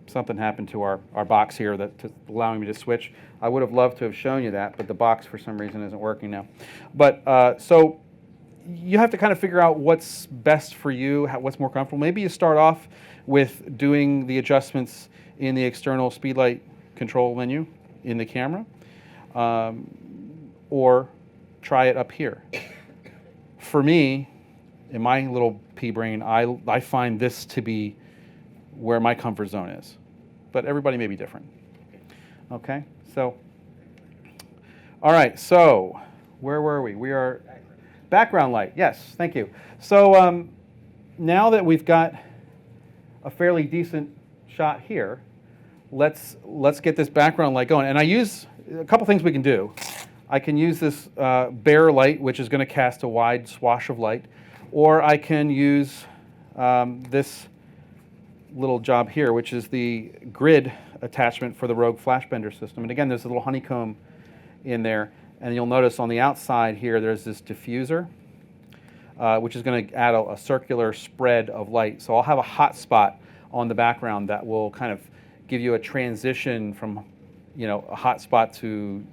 Something happened to our box here that's allowing me to switch. I would have loved to have shown you that, but the box for some reason isn't working now. But so you have to kind of figure out what's best for you, what's more comfortable. Maybe you start off with doing the adjustments in the external Speedlight control menu in the camera, or try it up here. For me, in my little pea brain, I find this to be where my comfort zone is. But everybody may be different. Okay, so, all right, so where were we? We are background light. Yes, thank you. So now that we've got a fairly decent shot here, let's get this background light going. And I use a couple things we can do. I can use this bare light, which is going to cast a wide swash of light, or I can use this little job here, which is the grid attachment for the Rogue Flash Bender system. And again, there's a little honeycomb in there, and you'll notice on the outside here there's this diffuser, which is going to add a circular spread of light. So I'll have a hot spot on the background that will kind of give you a transition from, a hot spot to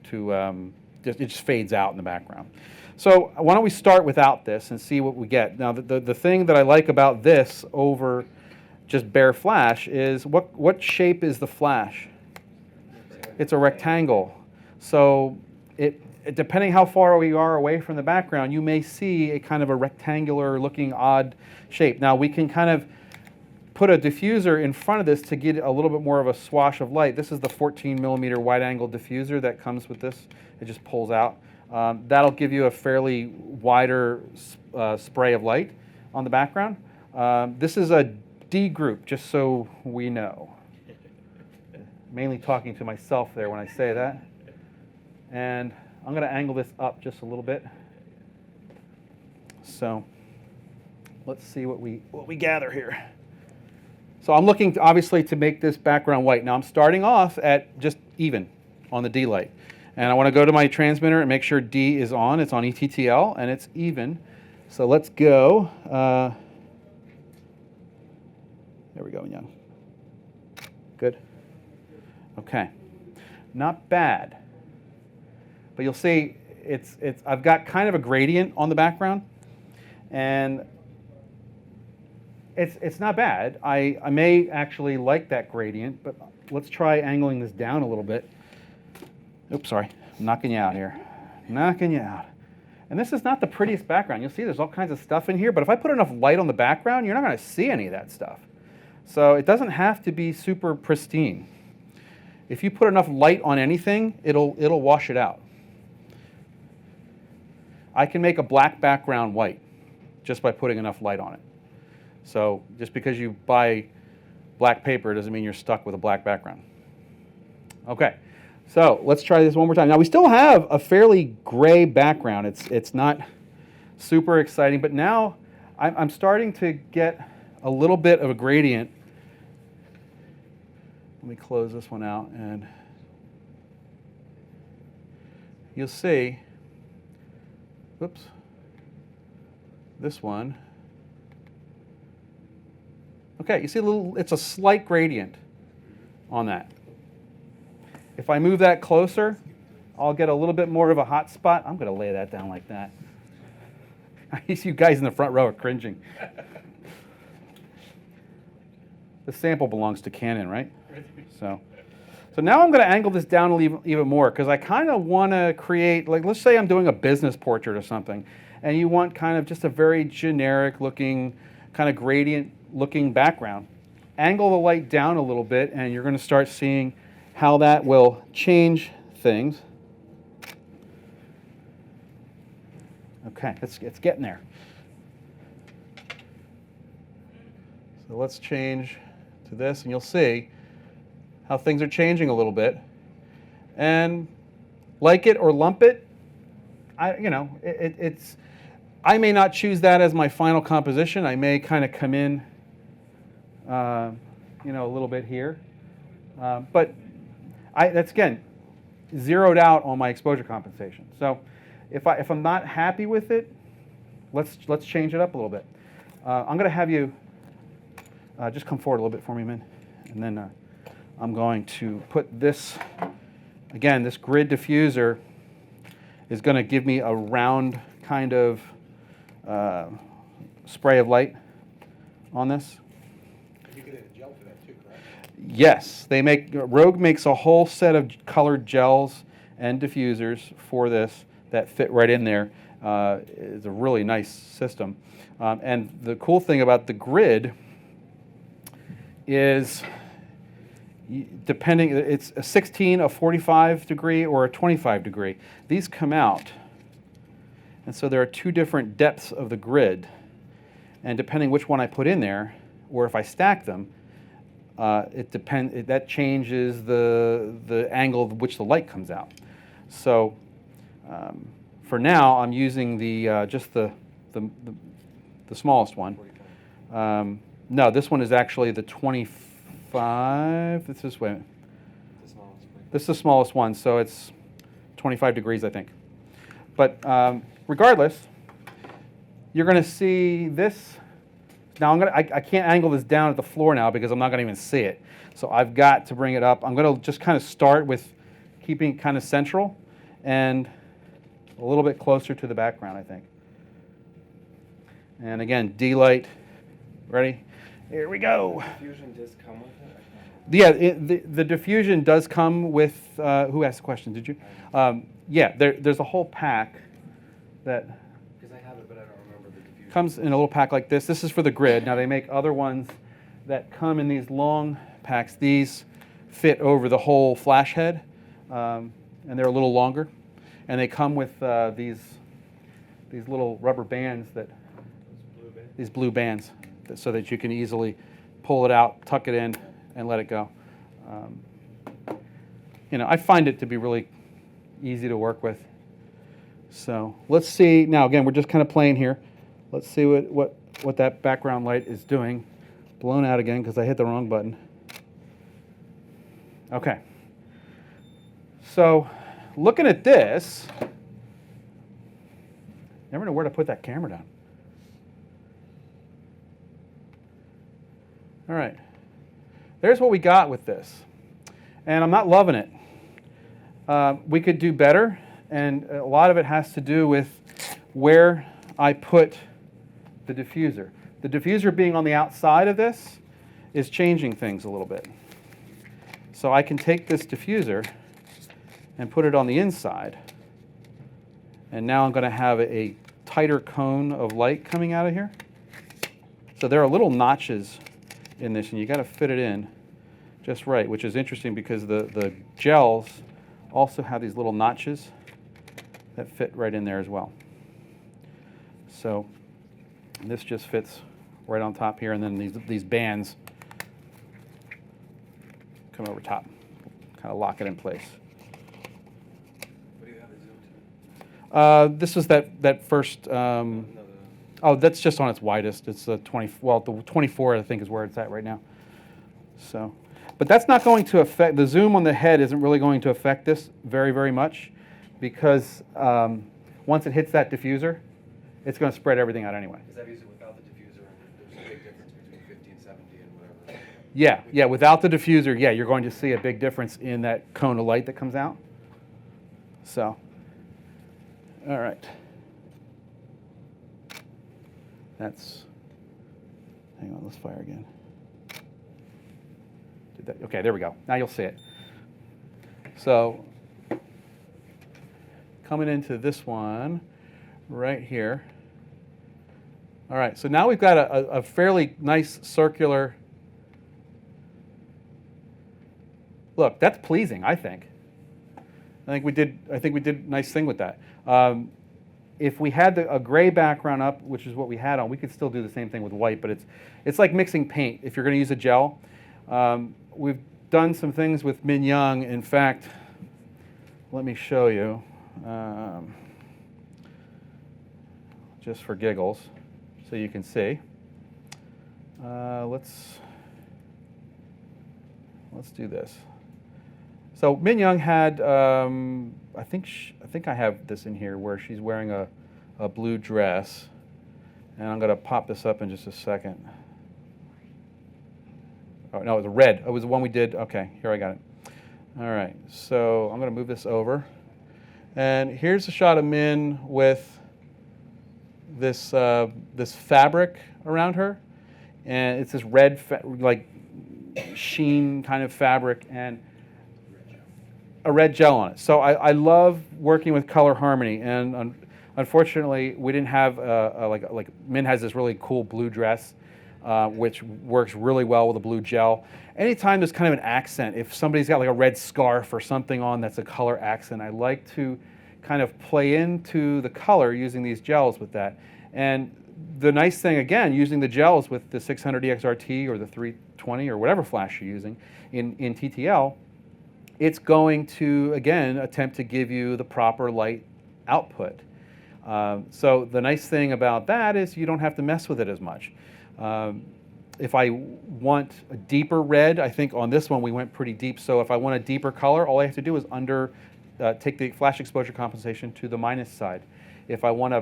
it just fades out in the background. So why don't we start without this and see what we get. Now the thing that I like about this over just bare flash is what shape is the flash? It's a rectangle. So depending how far we are away from the background, you may see a kind of a rectangular looking odd shape. Now we can kind of put a diffuser in front of this to get a little bit more of a swash of light. This is the 14mm wide angle diffuser that comes with this. It just pulls out. That'll give you a fairly wider spray of light on the background. This is a D group, just so we know. Mainly talking to myself there when I say that. And I'm going to angle this up just a little bit. So let's see what we gather here. So I'm looking obviously to make this background white. Now I'm starting off at just even on the D light. And I want to go to my transmitter and make sure D is on. It's on ETTL and it's even. So let's go. There we go, Young. Good. Okay. Not bad. But you'll see I've got kind of a gradient on the background, and it's not bad. I may actually like that gradient, but let's try angling this down a little bit. Oops, sorry, I'm knocking you out here. Knocking you out. And this is not the prettiest background. You'll see there's all kinds of stuff in here, but if I put enough light on the background, you're not going to see any of that stuff. So it doesn't have to be super pristine. If you put enough light on anything, it'll wash it out. I can make a black background white just by putting enough light on it. So just because you buy black paper doesn't mean you're stuck with a black background. Okay, so let's try this one more time. Now we still have a fairly gray background. It's not super exciting, but now I'm starting to get a little bit of a gradient. Let me close this one out, and you'll see, whoops, this one. Okay, you see it's a slight gradient on that. If I move that closer, I'll get a little bit more of a hot spot. I'm going to lay that down like that. I see you guys in the front row are cringing. The sample belongs to Canon, right? So now I'm going to angle this down even more because I kind of want to create, like, let's say I'm doing a business portrait or something, and you want kind of just a very generic looking, kind of gradient looking background. Angle the light down a little bit, and you're going to start seeing how that will change things. Okay, it's getting there. So let's change to this, and you'll see how things are changing a little bit. And like it or lump it, I may not choose that as my final composition. I may kind of come in, a little bit here, but that's again zeroed out on my exposure compensation. So if I'm not happy with it, let's change it up a little bit. I'm going to have you just come forward a little bit for me, Min, and then I'm going to put this, again, this grid diffuser is going to give me a round kind of spray of light on this. You get a gel for that too, correct? Yes, Rogue makes a whole set of colored gels and diffusers for this that fit right in there. It's a really nice system. And the cool thing about the grid is, depending, it's a 16, a 45 degree, or a 25 degree. These come out, and so there are two different depths of the grid, and depending which one I put in there, or if I stack them, that changes the angle of which the light comes out. So for now, I'm using just the smallest one. No, this one is actually the 25. This is the smallest one, so it's 25 degrees, I think. But regardless, you're going to see this. Now I can't angle this down at the floor now because I'm not going to even see it. So I've got to bring it up. I'm going to just kind of start with keeping it kind of central and a little bit closer to the background, I think. And again, D-light. Ready? Here we go. Diffusion does come with it? Yeah, the diffusion does come with, who asked the question, did you? Yeah, there's a whole pack that Because I have it, but I don't remember the diffusion. comes in a little pack like this. This is for the grid. Now they make other ones that come in these long packs. These fit over the whole flash head, and they're a little longer. And they come with these little rubber bands these blue bands, so that you can easily pull it out, tuck it in, and let it go. I find it to be really easy to work with. So let's see. Now again, we're just kind of playing here. Let's see what that background light is doing. Blown out again because I hit the wrong button. Okay. So looking at this, never know where to put that camera down. All right. There's what we got with this. And I'm not loving it. We could do better. and a lot of it has to do with where I put the diffuser. The diffuser being on the outside of this is changing things a little bit. So I can take this diffuser and put it on the inside, and now I'm going to have a tighter cone of light coming out of here. So there are little notches in this, and you got to fit it in just right, which is interesting because the gels also have these little notches that fit right in there as well. So this just fits right on top here, and then these bands come over top, kind of lock it in place. What do you have it zoomed to? This is that first. Oh, that's just on its widest. It's the 20. Well, the 24 I think is where it's at right now. So, but that's not going to affect the zoom on the head. Isn't really going to affect this very much, because once it hits that diffuser, it's going to spread everything out anyway. Because I've used it without the diffuser, and there's a big difference between 50 and 70 and whatever. Yeah. Without the diffuser, yeah, you're going to see a big difference in that cone of light that comes out. So, all right. That's, hang on, let's fire again. Did that, okay, there we go. Now you'll see it. So, coming into this one right here. All right, so now we've got a fairly nice circular, look, that's pleasing, I think. I think we did a nice thing with that. If we had a gray background up, which is what we had on, we could still do the same thing with white, but it's like mixing paint. If you're going to use a gel, we've done some things with Min Young. In fact, let me show you, just for giggles, so you can see. Let's do this. So Min Young had, I think I have this in here where she's wearing a blue dress, and I'm going to pop this up in just a second. Oh no, it was a red. It was the one we did. Okay, here I got it. All right, so I'm going to move this over, and here's a shot of Min with this this fabric around her, and it's this red like sheen kind of fabric, and a red gel on it. So I love working with color harmony, and unfortunately we didn't have like Min has this really cool blue dress, which works really well with a blue gel. Anytime there's kind of an accent, if somebody's got like a red scarf or something on that's a color accent, I like to kind of play into the color using these gels with that. And the nice thing, again, using the gels with the 600 EXRT or the 320 or whatever flash you're using in TTL, it's going to, again, attempt to give you the proper light output. So the nice thing about that is you don't have to mess with it as much. If I want a deeper red, I think on this one we went pretty deep. So if I want a deeper color, all I have to do is take the flash exposure compensation to the minus side. If I want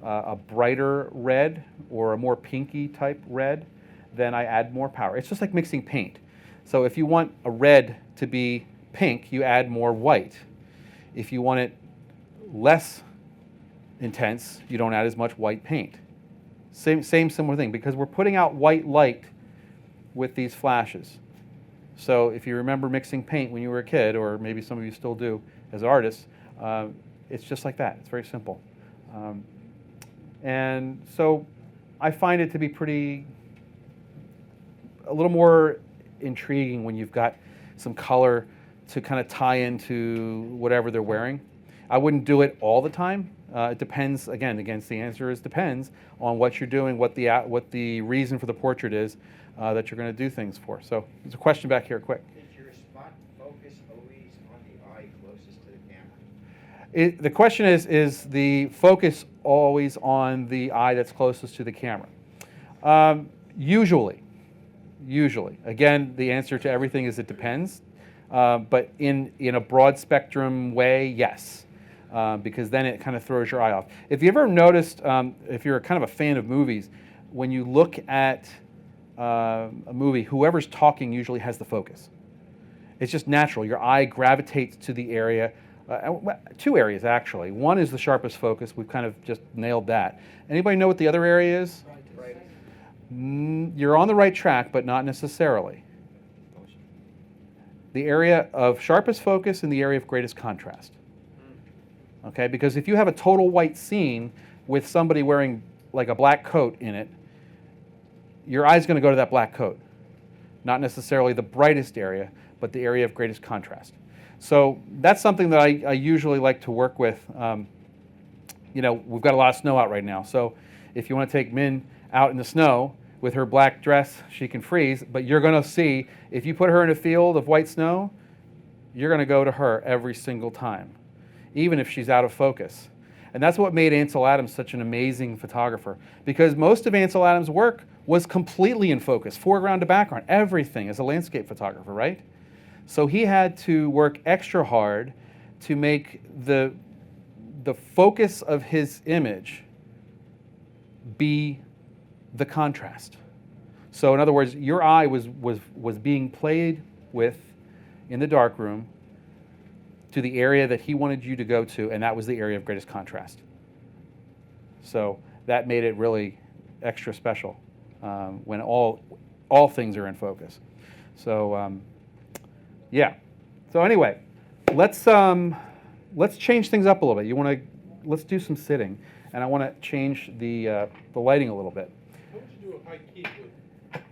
a brighter red or a more pinky type red, then I add more power. It's just like mixing paint. So if you want a red to be pink, you add more white. If you want it less intense, you don't add as much white paint. Same similar thing, because we're putting out white light with these flashes. So if you remember mixing paint when you were a kid, or maybe some of you still do as artists, it's just like that. It's very simple. And so I find it to be a little more intriguing when you've got some color to kind of tie into whatever they're wearing. I wouldn't do it all the time. It depends, again, the answer is depends on what you're doing, what the reason for the portrait is that you're going to do things for. So there's a question back here, quick. Is your spot focus always on the eye closest to the camera? The question is the focus always on the eye that's closest to the camera? Usually. Again, the answer to everything is it depends. But in a broad spectrum way, yes. Because then it kind of throws your eye off. If you ever noticed, if you're kind of a fan of movies, when you look at a movie, whoever's talking usually has the focus. It's just natural. Your eye gravitates to the area Two areas, actually. One is the sharpest focus. We've kind of just nailed that. Anybody know what the other area is? You're on the right track, but not necessarily. The area of sharpest focus and the area of greatest contrast. Okay, because if you have a total white scene with somebody wearing like a black coat in it, your eye's going to go to that black coat. Not necessarily the brightest area, but the area of greatest contrast. So that's something that I usually like to work with. You know, we've got a lot of snow out right now. So if you want to take Min out in the snow with her black dress, she can freeze. But you're going to see, if you put her in a field of white snow, you're going to go to her every single time, even if she's out of focus. And that's what made Ansel Adams such an amazing photographer, because most of Ansel Adams' work was completely in focus, foreground to background, everything as a landscape photographer, right? So he had to work extra hard to make the focus of his image be the contrast. So in other words, your eye was being played with in the darkroom to the area that he wanted you to go to, and that was the area of greatest contrast. So that made it really extra special when all things are in focus. So yeah. So anyway, let's change things up a little bit. Let's do some sitting, and I want to change the lighting a little bit. How would you do a high key with?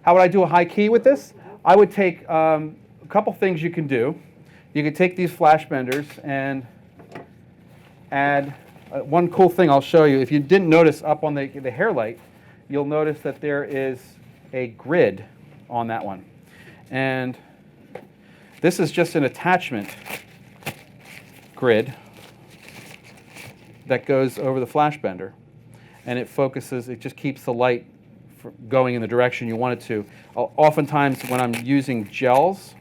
How would I do a high key with this? I would take a couple things you can do. You could take these flash benders and add one cool thing I'll show you. If you didn't notice up on the hair light, you'll notice that there is a grid on that one. And this is just an attachment grid that goes over the flash bender. And it focuses, it just keeps the light going in the direction you want it to. Oftentimes when I'm using gels,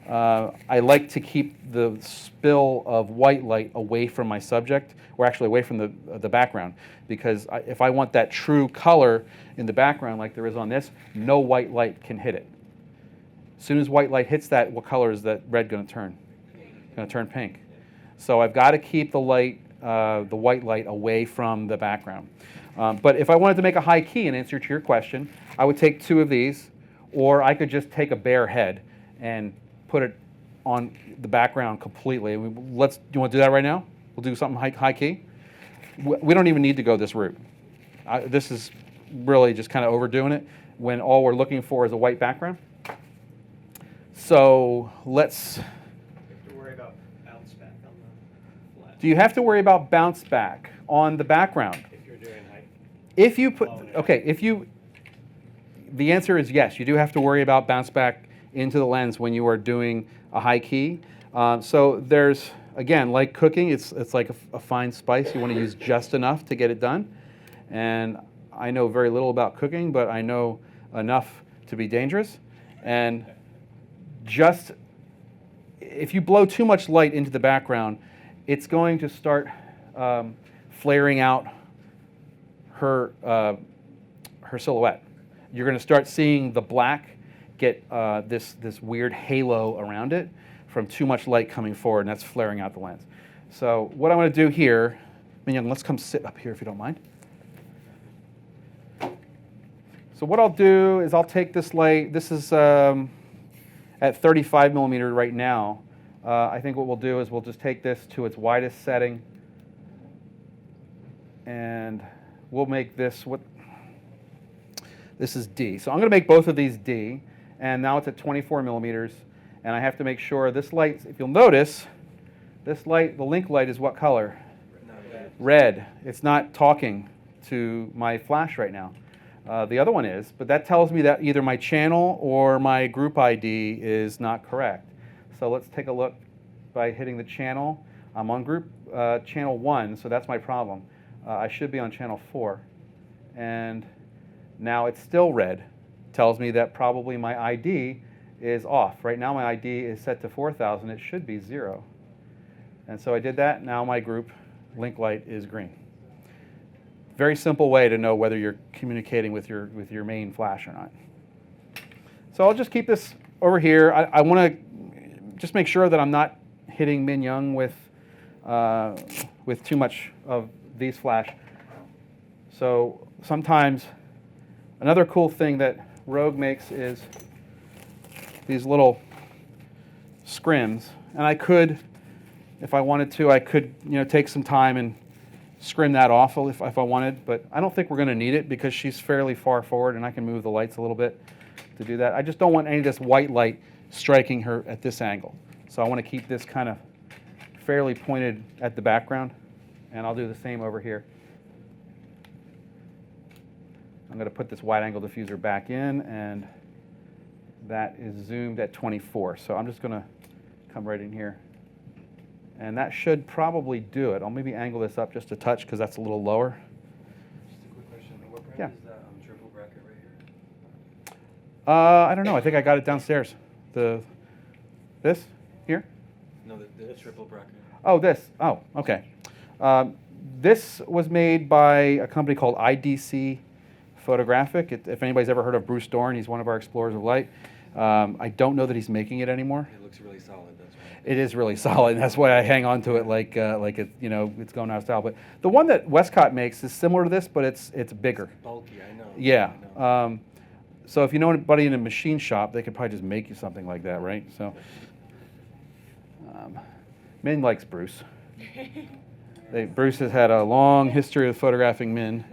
I like to keep the spill of white light away from my subject, or actually away from the background, because if I want that true color in the background like there is on this, no white light can hit it. As soon as white light hits that, what color is that red going to turn? It's going to turn pink. So I've got to keep the light, the white light away from the background. But if I wanted to make a high key in answer to your question, I would take two of these, or I could just take a bare head and put it on the background completely. Do you want to do that right now? We'll do something high key. We don't even need to go this route. This is really just kind of overdoing it when all we're looking for is a white background. So let's. You have to worry about bounce back on the flat. Do you have to worry about bounce back on the background? If you're doing height. If you put, okay, the answer is yes. You do have to worry about bounce back into the lens when you are doing a high key. So there's, again, like cooking, it's like a fine spice. You want to use just enough to get it done. And I know very little about cooking, but I know enough to be dangerous. And just, if you blow too much light into the background, it's going to start flaring out her silhouette. You're going to start seeing the black get this weird halo around it from too much light coming forward, and that's flaring out the lens. So what I'm going to do here, Mignon, let's come sit up here if you don't mind. So what I'll do is I'll take this light. This is at 35 millimeter right now. I think what we'll do is we'll just take this to its widest setting, and we'll make this this is D. So I'm going to make both of these D, and now it's at 24 millimeters, and I have to make sure this light, if you'll notice, this light, the link light is what color? Red. It's not talking to my flash right now. The other one is, but that tells me that either my channel or my group ID is not correct. So let's take a look by hitting the channel. I'm on group channel 1, so that's my problem. I should be on channel 4. And now it's still red. Tells me that probably my ID is off. Right now my ID is set to 4,000. It should be 0. And so I did that. Now my group link light is green. Very simple way to know whether you're communicating with your main flash or not. So I'll just keep this over here. I want to just make sure that I'm not hitting Min Young with too much of these flash. So sometimes another cool thing that Rogue makes is these little scrims, and I could, if I wanted to, I could take some time and scrim that off if I wanted, but I don't think we're going to need it because she's fairly far forward and I can move the lights a little bit to do that. I just don't want any of this white light striking her at this angle. So I want to keep this kind of fairly pointed at the background, and I'll do the same over here. I'm going to put this wide angle diffuser back in, and that is zoomed at 24. So I'm just going to come right in here. And that should probably do it. I'll maybe angle this up just a touch because that's a little lower. Just a quick question. What brand Yeah. is that triple bracket right here? I don't know. I think I got it downstairs. This here? No, the triple bracket. Oh, this. Oh, okay. This was made by a company called IDC Photographic. If anybody's ever heard of Bruce Dorn, he's one of our explorers of light. I don't know that he's making it anymore. It looks really solid. That's why. It is really solid, and that's why I hang on to it like it, it's going out of style. But the one that Westcott makes is similar to this, but it's bigger. Bulky, I know. Yeah. I know. So if you know anybody in a machine shop, they could probably just make you something like that, right? So Min likes Bruce. Bruce has had a long history of photographing Min.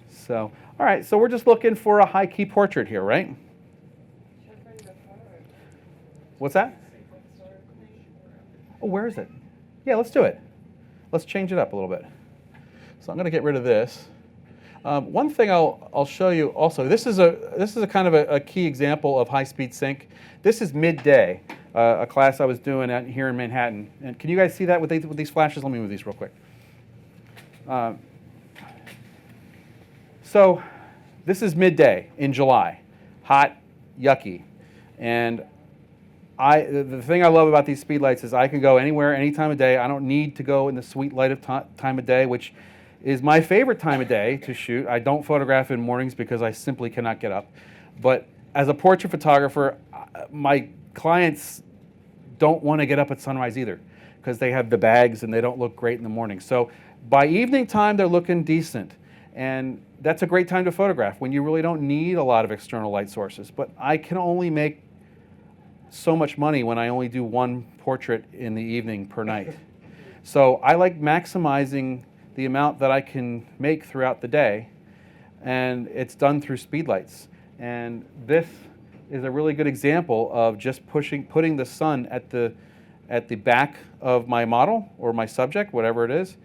So, all right, so we're just looking for a high-key portrait here, right? What's that? Oh, where is it? Yeah, let's do it. Let's change it up a little bit. So I'm going to get rid of this. One thing I'll show you also. This is a kind of a key example of high-speed sync. This is midday, a class I was doing here in Manhattan. And can you guys see that with these flashes? Let me move these real quick. So this is midday in July, hot, yucky, and the thing I love about these Speedlites is I can go anywhere, any time of day. I don't need to go in the sweet light of time of day, which is my favorite time of day to shoot. I don't photograph in mornings because I simply cannot get up. But as a portrait photographer, my clients don't want to get up at sunrise either because they have the bags and they don't look great in the morning. So by evening time, they're looking decent. And that's a great time to photograph when you really don't need a lot of external light sources. But I can only make so much money when I only do one portrait in the evening per night. So I like maximizing the amount that I can make throughout the day, and it's done through Speedlites. And this is a really good example of just putting the sun at the back of my model or my subject, whatever it is,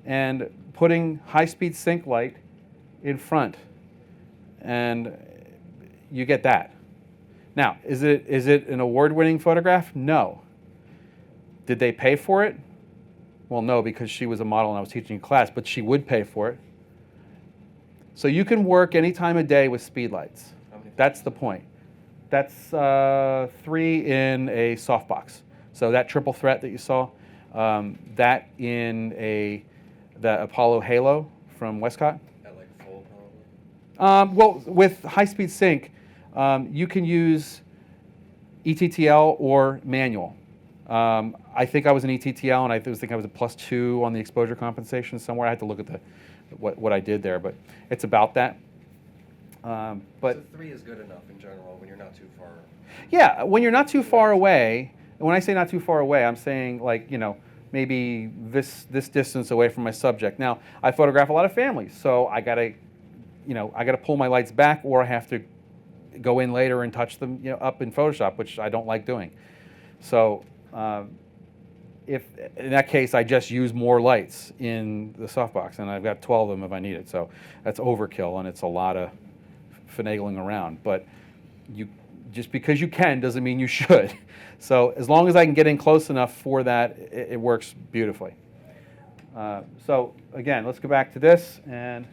and putting high-speed sync light in front, and you get that. Now, is it an award-winning photograph? No. Did they pay for it? Well, no, because she was a model and I was teaching a class, but she would pay for it. So you can work any time of day with Speedlites. That's the point. That's 3 in a softbox. So that triple threat that you saw, that in the Apollo Halo from Westcott. At like full probably? Well, with high-speed sync, you can use ETTL or manual. I think I was an ETTL, and I think I was a +2 on the exposure compensation somewhere. I had to look at what I did there, but it's about that. But so 3 is good enough in general when you're not too far. Yeah, when you're not too far away. And when I say not too far away, I'm saying like maybe this distance away from my subject. Now I photograph a lot of families, so I gotta pull my lights back, or I have to go in later and touch them up in Photoshop, which I don't like doing. So if in that case, I just use more lights in the softbox, and I've got 12 of them if I need it. So that's overkill, and it's a lot of finagling around. But just because you can doesn't mean you should. So as long as I can get in close enough for that, it works beautifully. So again, let's go back to this. And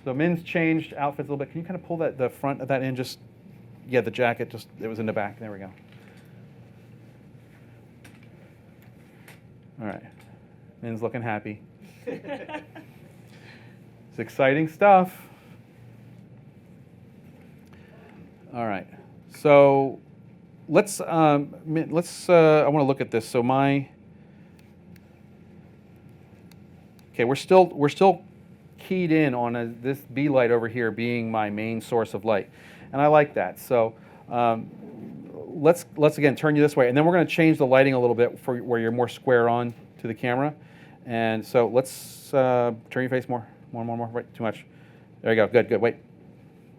so Min's changed outfits a little bit. Can you kind of pull the front of that in? The jacket, it was in the back. There we go. All right. Min's looking happy. It's exciting stuff. All right. So let's I want to look at this. So okay, we're still keyed in on this B light over here being my main source of light, and I like that. So let's again turn you this way, and then we're going to change the lighting a little bit for where you're more square on to the camera. And so let's turn your face more. Right, too much. There you go. Good. Wait.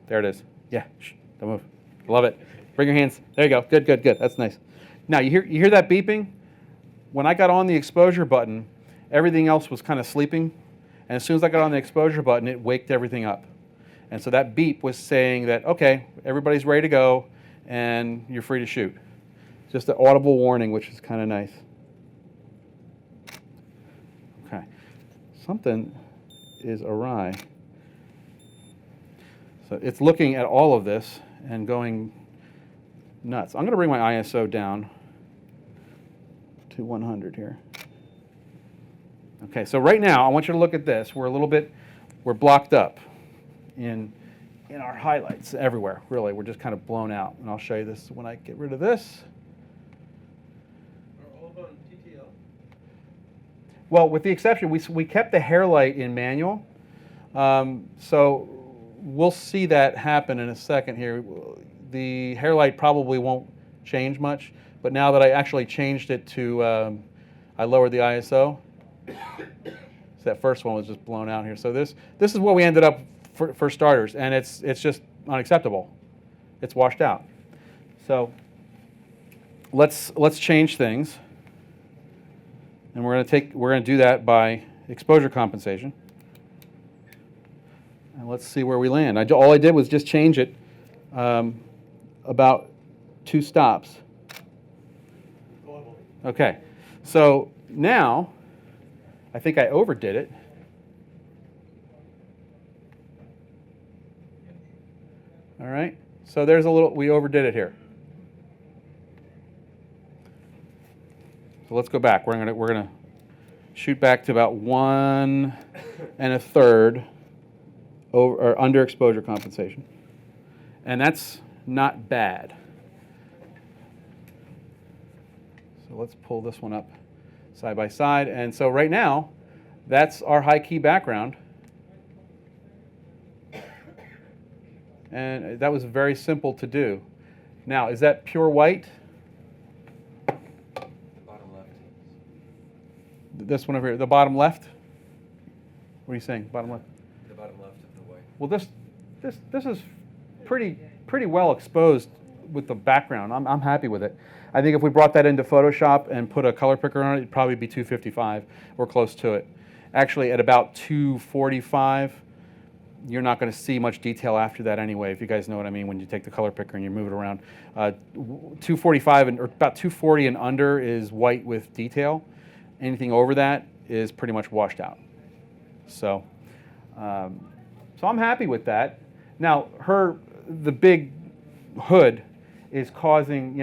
There it is. Yeah. Shh, don't move. Love it. Bring your hands. There you go. Good. That's nice. Now you hear that beeping? When I got on the exposure button, everything else was kind of sleeping, and as soon as I got on the exposure button, it waked everything up. And so that beep was saying that, okay, everybody's ready to go, and you're free to shoot. Just an audible warning, which is kind of nice. Okay. Something is awry. So it's looking at all of this and going nuts. I'm going to bring my ISO down to 100 here. Okay, so right now I want you to look at this. We're blocked up in our highlights everywhere. Really, we're just kind of blown out. And I'll show you this when I get rid of this. Are all of them TTL? Well, with the exception, we kept the hair light in manual. So we'll see that happen in a second here. The hair light probably won't change much, but now that I actually changed it to, I lowered the ISO. So that first one was just blown out here. So this is what we ended up for starters, and it's just unacceptable. It's washed out. So let's change things, and we're going to do that by exposure compensation. And let's see where we land. All I did was just change it about 2 stops. Okay, so now I think I overdid it. All right, so there's we overdid it here. So let's go back. We're gonna shoot back to about 1 1/3 over or under exposure compensation, and that's not bad. So let's pull this one up side by side. And so right now, that's our high key background. And that was very simple to do. Now, is that pure white? Bottom left. This one over here, the bottom left? What are you saying, bottom left? The bottom left of the white. Well, this is pretty well exposed with the background. I'm happy with it. I think if we brought that into Photoshop and put a color picker on it, it'd probably be 255 or close to it. Actually, at about 245, you're not going to see much detail after that anyway, if you guys know what I mean, when you take the color picker and you move it around. 245 or about 240 and under is white with detail. Anything over that is pretty much washed out. So I'm happy with that. Now, the big hood is causing,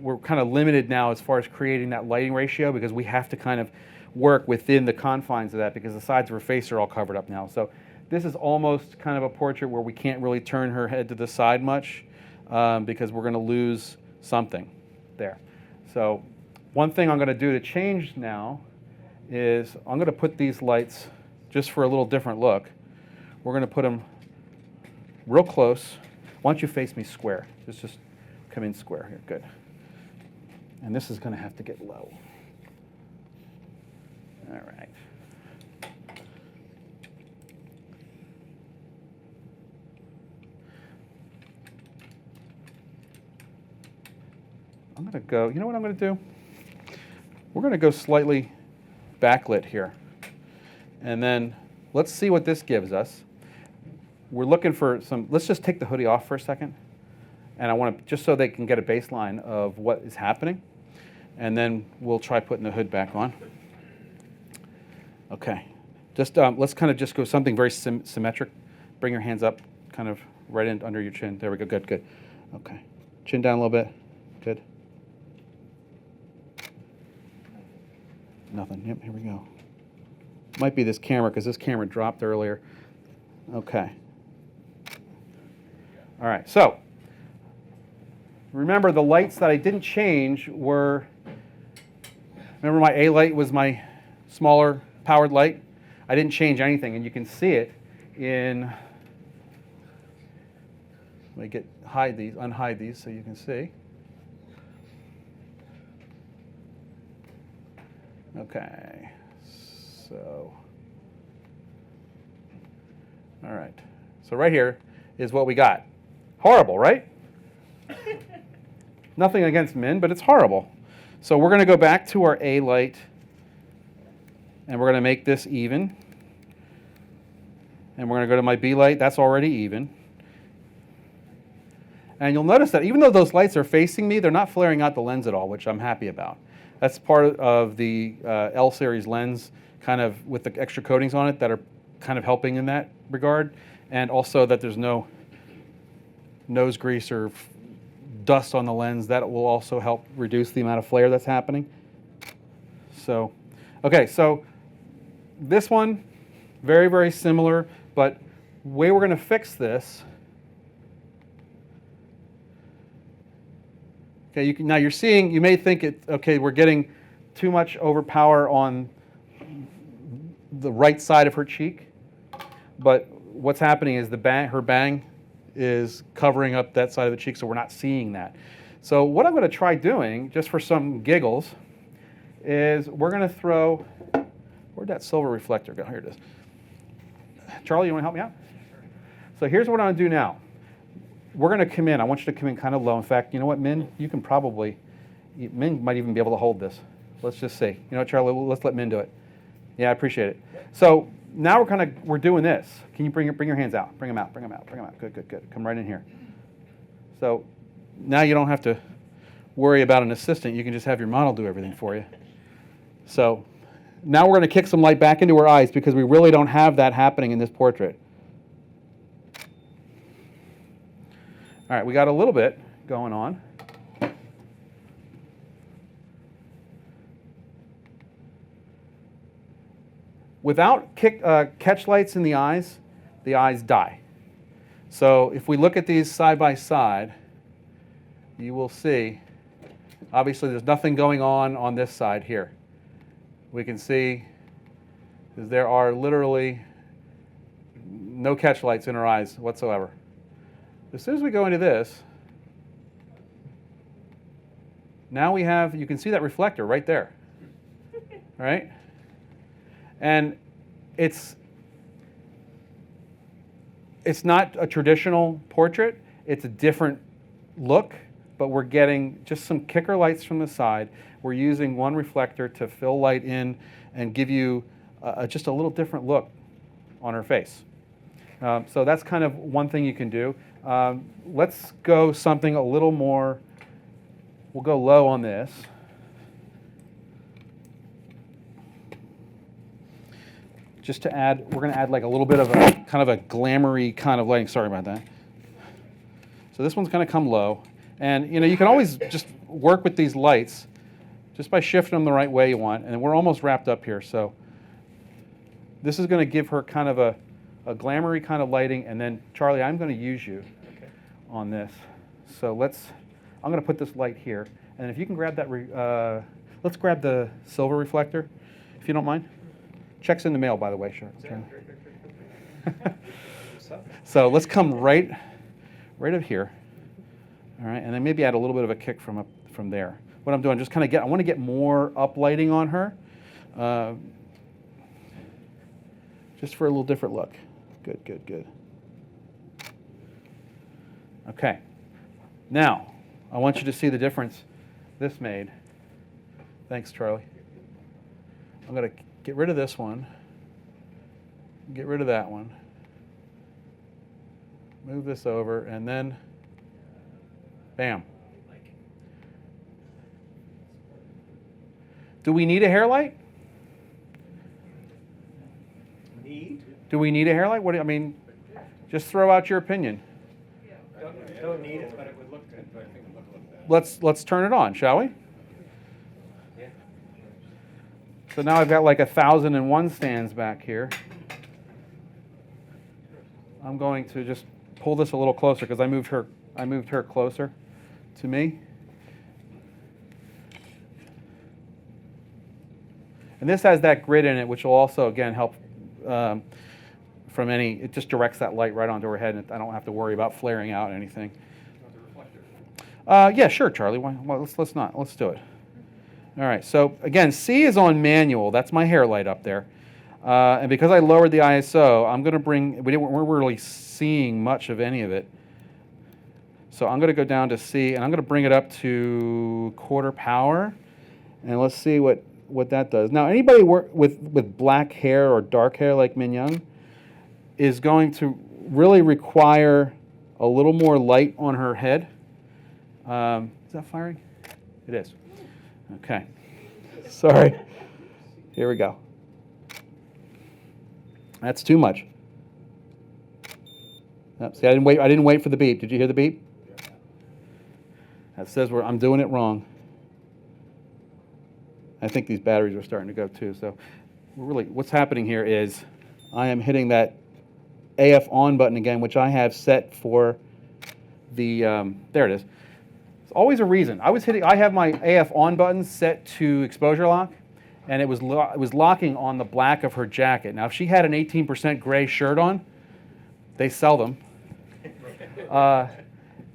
we're kind of limited now as far as creating that lighting ratio because we have to kind of work within the confines of that because the sides of her face are all covered up now. So this is almost kind of a portrait where we can't really turn her head to the side much because we're going to lose something there. So one thing I'm going to do to change now is I'm going to put these lights just for a little different look. We're going to put them real close. Why don't you face me square? Just come in square here. Good. And this is going to have to get low. All right. I'm going to go, you know what I'm going to do? We're going to go slightly backlit here. And then let's see what this gives us. We're looking for let's just take the hoodie off for a second. And I want to, just so they can get a baseline of what is happening. And then we'll try putting the hood back on. Okay. Just let's kind of just go something very symmetric. Bring your hands up, kind of right in under your chin. There we go. Good. Okay. Chin down a little bit. Good. Nothing. Yep, here we go. Might be this camera because this camera dropped earlier. Okay. All right, so remember the lights that I didn't change were, remember my A light was my smaller powered light? I didn't change anything, and you can see it in, let me unhide these so you can see. Okay, so, all right. So right here is what we got. Horrible, right? Nothing against Min, but it's horrible. So we're going to go back to our A light, and we're going to make this even. And we're going to go to my B light. That's already even. And you'll notice that even though those lights are facing me, they're not flaring out the lens at all, which I'm happy about. That's part of the L series lens, kind of with the extra coatings on it that are kind of helping in that regard. And also that there's no nose grease or dust on the lens. That will also help reduce the amount of flare that's happening. So, okay, so this one, very, very similar, but the way we're going to fix this, okay, now you're seeing, you may think okay, we're getting too much overpower on the right side of her cheek, but what's happening is her bang is covering up that side of the cheek, so we're not seeing that. So what I'm going to try doing, just for some giggles, is we're going to throw, where'd that silver reflector go? Here it is. Charlie, you want to help me out? So here's what I'm going to do now. We're going to come in. I want you to come in kind of low. In fact, you know what, Min? You can probably, Min might even be able to hold this. Let's just see. You know what, Charlie? Let's let Min do it. Yeah, I appreciate it. So now we're doing this. Can you bring your hands out? Bring them out. Bring them out. Bring them out. Good, good, good. Come right in here. So now you don't have to worry about an assistant. You can just have your model do everything for you. So now we're going to kick some light back into her eyes because we really don't have that happening in this portrait. All right, we got a little bit going on. Without catch lights in the eyes die. So if we look at these side by side, you will see, obviously there's nothing going on this side here. We can see there are literally no catch lights in her eyes whatsoever. As soon as we go into this, now we have, you can see that reflector right there, right? And it's not a traditional portrait, it's a different look, but we're getting just some kicker lights from the side. We're using one reflector to fill light in and give you just a little different look on her face. So that's kind of one thing you can do. Let's go something a little more, we'll go low on this. Just to add, we're going to add like a little bit of a kind of a glamoury kind of lighting. Sorry about that. So this one's going to come low. And you can always just work with these lights just by shifting them the right way you want. And we're almost wrapped up here. So this is going to give her kind of a glamoury kind of lighting. And then, Charlie, I'm going to use you on this. So I'm going to put this light here. And if you can grab that, let's grab the silver reflector, if you don't mind. Check's in the mail, by the way, sure. So let's come right up here. All right, and then maybe add a little bit of a kick from there. What I'm doing, just kind of I want to get more uplighting on her, just for a little different look. Good, good, good. Okay. Now, I want you to see the difference this made. Thanks, Charlie. I'm going to get rid of this one, get rid of that one, move this over, and then bam. Do we need a hair light? Do we need a hair light? I mean, just throw out your opinion. Don't need it, but it would look good. But I think it would look better. Let's turn it on, shall we? So now I've got like 1,001 stands back here. I'm going to just pull this a little closer because I moved her closer to me. And this has that grid in it, which will also, again, help from any, it just directs that light right onto her head, and I don't have to worry about flaring out or anything. Yeah, sure, Charlie. Well, let's do it. All right, so again, C is on manual. That's my hair light up there. And because I lowered the ISO, I'm going to bring, we weren't really seeing much of any of it. So I'm going to go down to C, and I'm going to bring it up to quarter power, and let's see what that does. Now, anybody with black hair or dark hair like Min Young is going to really require a little more light on her head. Is that firing? It is. Okay. Sorry. Here we go. That's too much. Oh, see, I didn't wait for the beep. Did you hear the beep? That says I'm doing it wrong. I think these batteries are starting to go too. So really what's happening here is I am hitting that AF on button again, which I have set for the, there it is. It's always a reason. I have my AF on button set to exposure lock, and it was locking on the black of her jacket. Now, if she had an 18% gray shirt on, they sell them,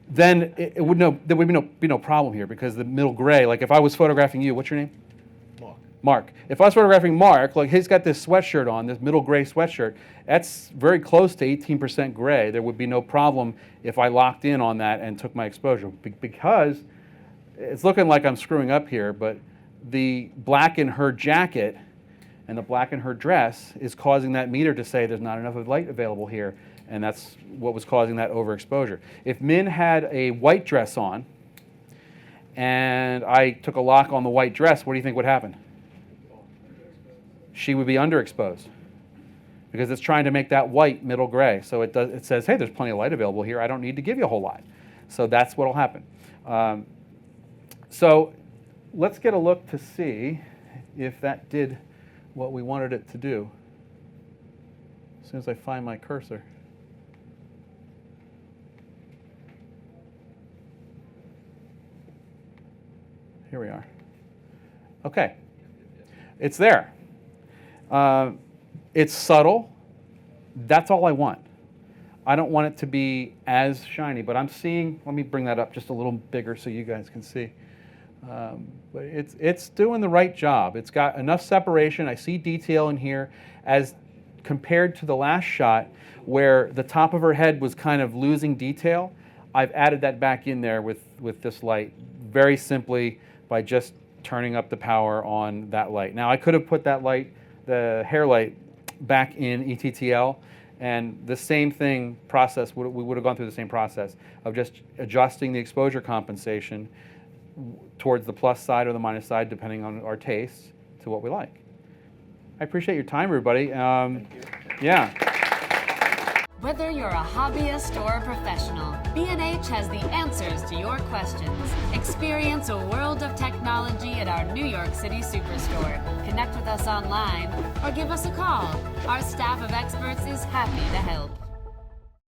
then there would be no problem here, because the middle gray, like if I was photographing you, what's your name? Mark. If I was photographing Mark, like he's got this sweatshirt on, this middle gray sweatshirt, that's very close to 18% gray. There would be no problem if I locked in on that and took my exposure, because it's looking like I'm screwing up here, but the black in her jacket and the black in her dress is causing that meter to say there's not enough of light available here, and that's what was causing that overexposure. If Min had a white dress on and I took a lock on the white dress, what do you think would happen? She would be underexposed, because it's trying to make that white middle gray. So it says, hey, there's plenty of light available here. I don't need to give you a whole lot. So that's what will happen. So let's get a look to see if that did what we wanted it to do. As soon as I find my cursor. Here we are. Okay. It's there. It's subtle. That's all I want. I don't want it to be as shiny, but I'm seeing, let me bring that up just a little bigger so you guys can see. But it's doing the right job. It's got enough separation. I see detail in here as compared to the last shot where the top of her head was kind of losing detail. I've added that back in there with this light very simply by just turning up the power on that light. Now I could have put that light, the hair light, back in ETTL, and the same thing process, we would have gone through the same process of just adjusting the exposure compensation towards the plus side or the minus side, depending on our tastes, to what we like. I appreciate your time, everybody. Thank you. Yeah. Whether you're a hobbyist or a professional, B&H has the answers to your questions. Experience a world of technology at our New York City Superstore. Connect with us online or give us a call. Our staff of experts is happy to help.